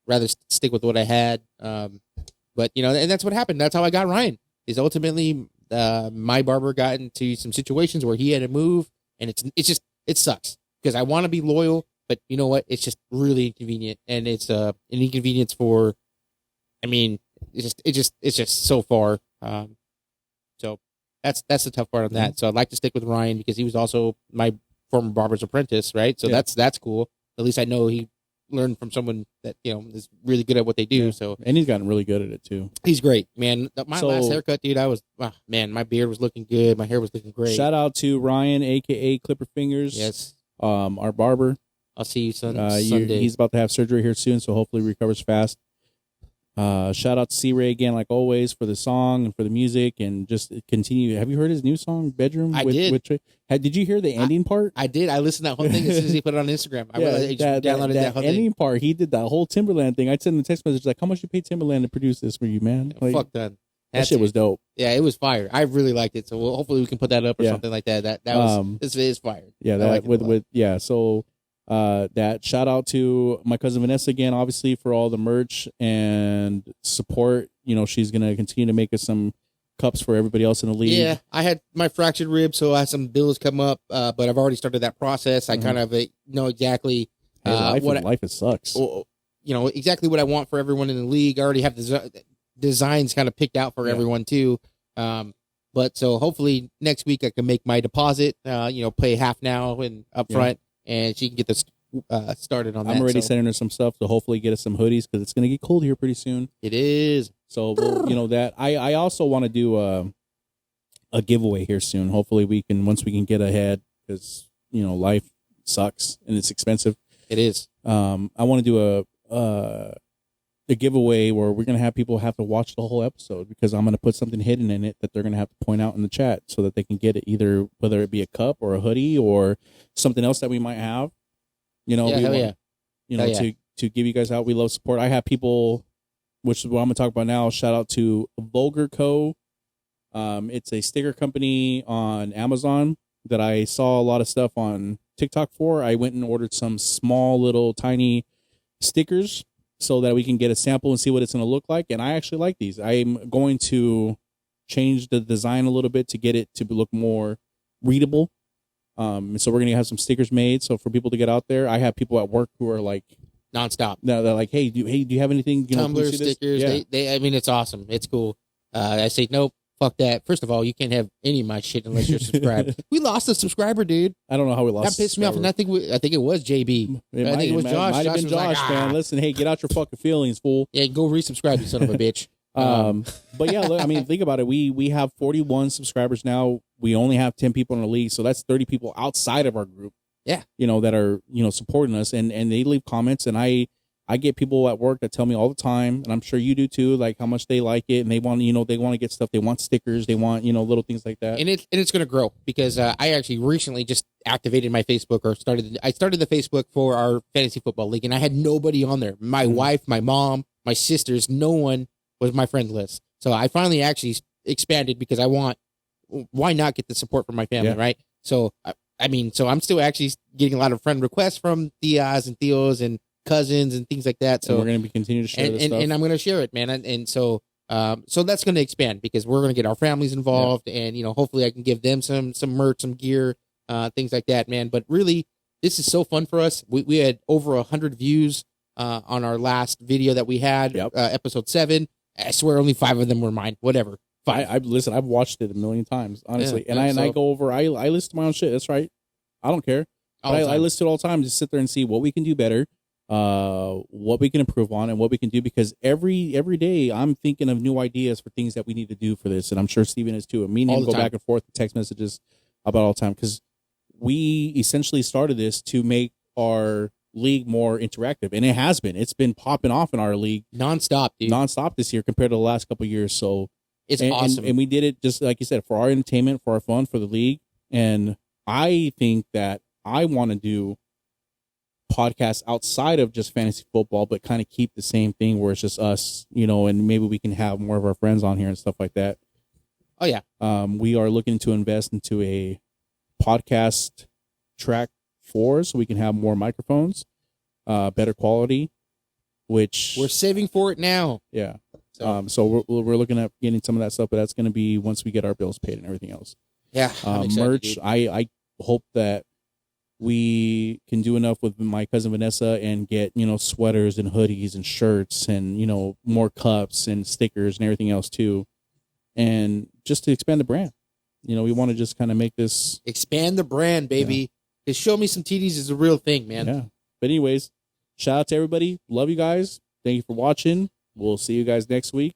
Rather stick with what I had, but and that's what happened. That's how I got Ryan. Is ultimately my barber got into some situations where he had to move, and it sucks because I want to be loyal, but you know what? It's just really inconvenient, and it's an inconvenience for. I mean, it's just so far. So that's the tough part on that. Mm-hmm. So I'd like to stick with Ryan because he was also my former barber's apprentice, right? So that's cool. At least I know he learned from someone that is really good at what they do. So and he's gotten really good at it too. He's great, man. My last haircut, dude, my beard was looking good. My hair was looking great. Shout out to Ryan, aka Clipper Fingers. Yes, our barber. I'll see you Sunday. He's about to have surgery here soon, so hopefully he recovers fast. Shout out to C-Ray again, like always, for the song and for the music, and just continue. Have you heard his new song, Bedroom? I did. Did you hear the ending part? I did. I listened to that whole thing as soon as he put it on Instagram. I downloaded that whole ending thing. part. He did that whole Timberland thing. I sent him a text message like, "How much you pay Timberland to produce this for you, man?" Fuck that. That shit was dope. Yeah, it was fire. I really liked it. So hopefully we can put that up or something like that. That was this is fire. Yeah, that So that shout out to my cousin Vanessa again, obviously, for all the merch and support. You know, she's gonna continue to make us some cups for everybody else in the league. Yeah, I had my fractured rib, so I had some bills come up, but I've already started that process. I kind of know exactly life sucks. You know exactly what I want for everyone in the league. I already have the designs kind of picked out for everyone too. But so hopefully next week I can make my deposit, pay half now and up front, and she can get this started on that. I'm already sending her some stuff to hopefully get us some hoodies because it's going to get cold here pretty soon. It is. So, that I also want to do a giveaway here soon. Hopefully once we can get ahead because, life sucks and it's expensive. It is. I want to do a giveaway where we're going to have people have to watch the whole episode because I'm going to put something hidden in it that they're going to have to point out in the chat so that they can get it, either whether it be a cup or a hoodie or something else that we might have. To give you guys out. We love support. I have people, which is what I'm going to talk about now. Shout out to Vulgar Co. It's a sticker company on Amazon that I saw a lot of stuff on TikTok for. I went and ordered some small little tiny stickers so that we can get a sample and see what it's going to look like. And I actually like these. I'm going to change the design a little bit to get it to look more readable. So we're going to have some stickers made. So for people to get out there, I have people at work who are like nonstop. No, they're like, hey, do you have anything? Tumblr stickers. Yeah. It's awesome. It's cool. I say, nope, fuck that. First of all, you can't have any of my shit unless you're subscribed. We lost a subscriber, dude. I don't know how we lost. That pissed me off, and I think it was JB. I think it was Josh. Might have been Josh, man. Listen, hey, get out your fucking feelings, fool. Yeah, go resubscribe, you son of a bitch. But yeah, I mean, think about it. We have 41 subscribers now. We only have 10 people in the league, so that's 30 people outside of our group. Yeah, that are supporting us, and they leave comments, and I get people at work that tell me all the time, and I'm sure you do too, like how much they like it, and they want to get stuff. They want stickers. They want little things like that. And it's going to grow because I actually recently just activated my Facebook I started the Facebook for our fantasy football league, and I had nobody on there. My wife, my mom, my sisters, no one was my friend list. So I finally actually expanded because why not get the support from my family, right? So so I'm still actually getting a lot of friend requests from Tias and Theos and cousins and things like that. So and we're going to continue to share this stuff. And I'm going to share it, man. And so that's going to expand because we're going to get our families involved, and hopefully I can give them some merch, some gear, things like that, man. But really, this is so fun for us. We had over 100 views on our last video that we had, episode 7. I swear only 5 of them were mine. Whatever. I've watched it a million times, honestly. And I go over, I listen to my own shit. That's right. I don't care. But I listen to it all the time. Just sit there and see what we can do better, what we can improve on, and what we can do. Because every day I'm thinking of new ideas for things that we need to do for this. And I'm sure Steven is too. And me and him go back and forth with text messages about all the time. Because we essentially started this to make our league more interactive, and it has been. It's been popping off in our league nonstop, dude. Nonstop this year compared to the last couple of years. So it's awesome, and we did it just like you said, for our entertainment, for our fun, for the league. And I think that I want to do podcasts outside of just fantasy football, but kind of keep the same thing where it's just us, and maybe we can have more of our friends on here and stuff like that. Oh yeah. We are looking to invest into a podcast track 4 so we can have more microphones, better quality, which we're saving for it now. Yeah. So we're looking at getting some of that stuff, but that's going to be once we get our bills paid and everything else. Yeah. Merch. I hope that we can do enough with my cousin Vanessa and get, sweaters and hoodies and shirts and, more cups and stickers and everything else too. And just to expand the brand, we want to just kind of make this expand the brand, baby. Because Show Me Some TDs is a real thing, man. Yeah. But anyways, shout out to everybody. Love you guys. Thank you for watching. We'll see you guys next week.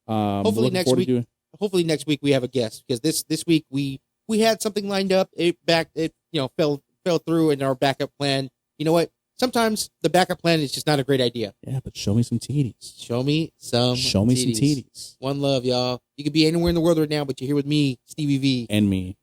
Hopefully next week we have a guest, because this week we had something lined up. It fell through in our backup plan. You know what? Sometimes the backup plan is just not a great idea. Yeah, but show me some TDs. Show me some TDs. TDs. One love, y'all. You could be anywhere in the world right now, but you're here with me, Stevie V. And me.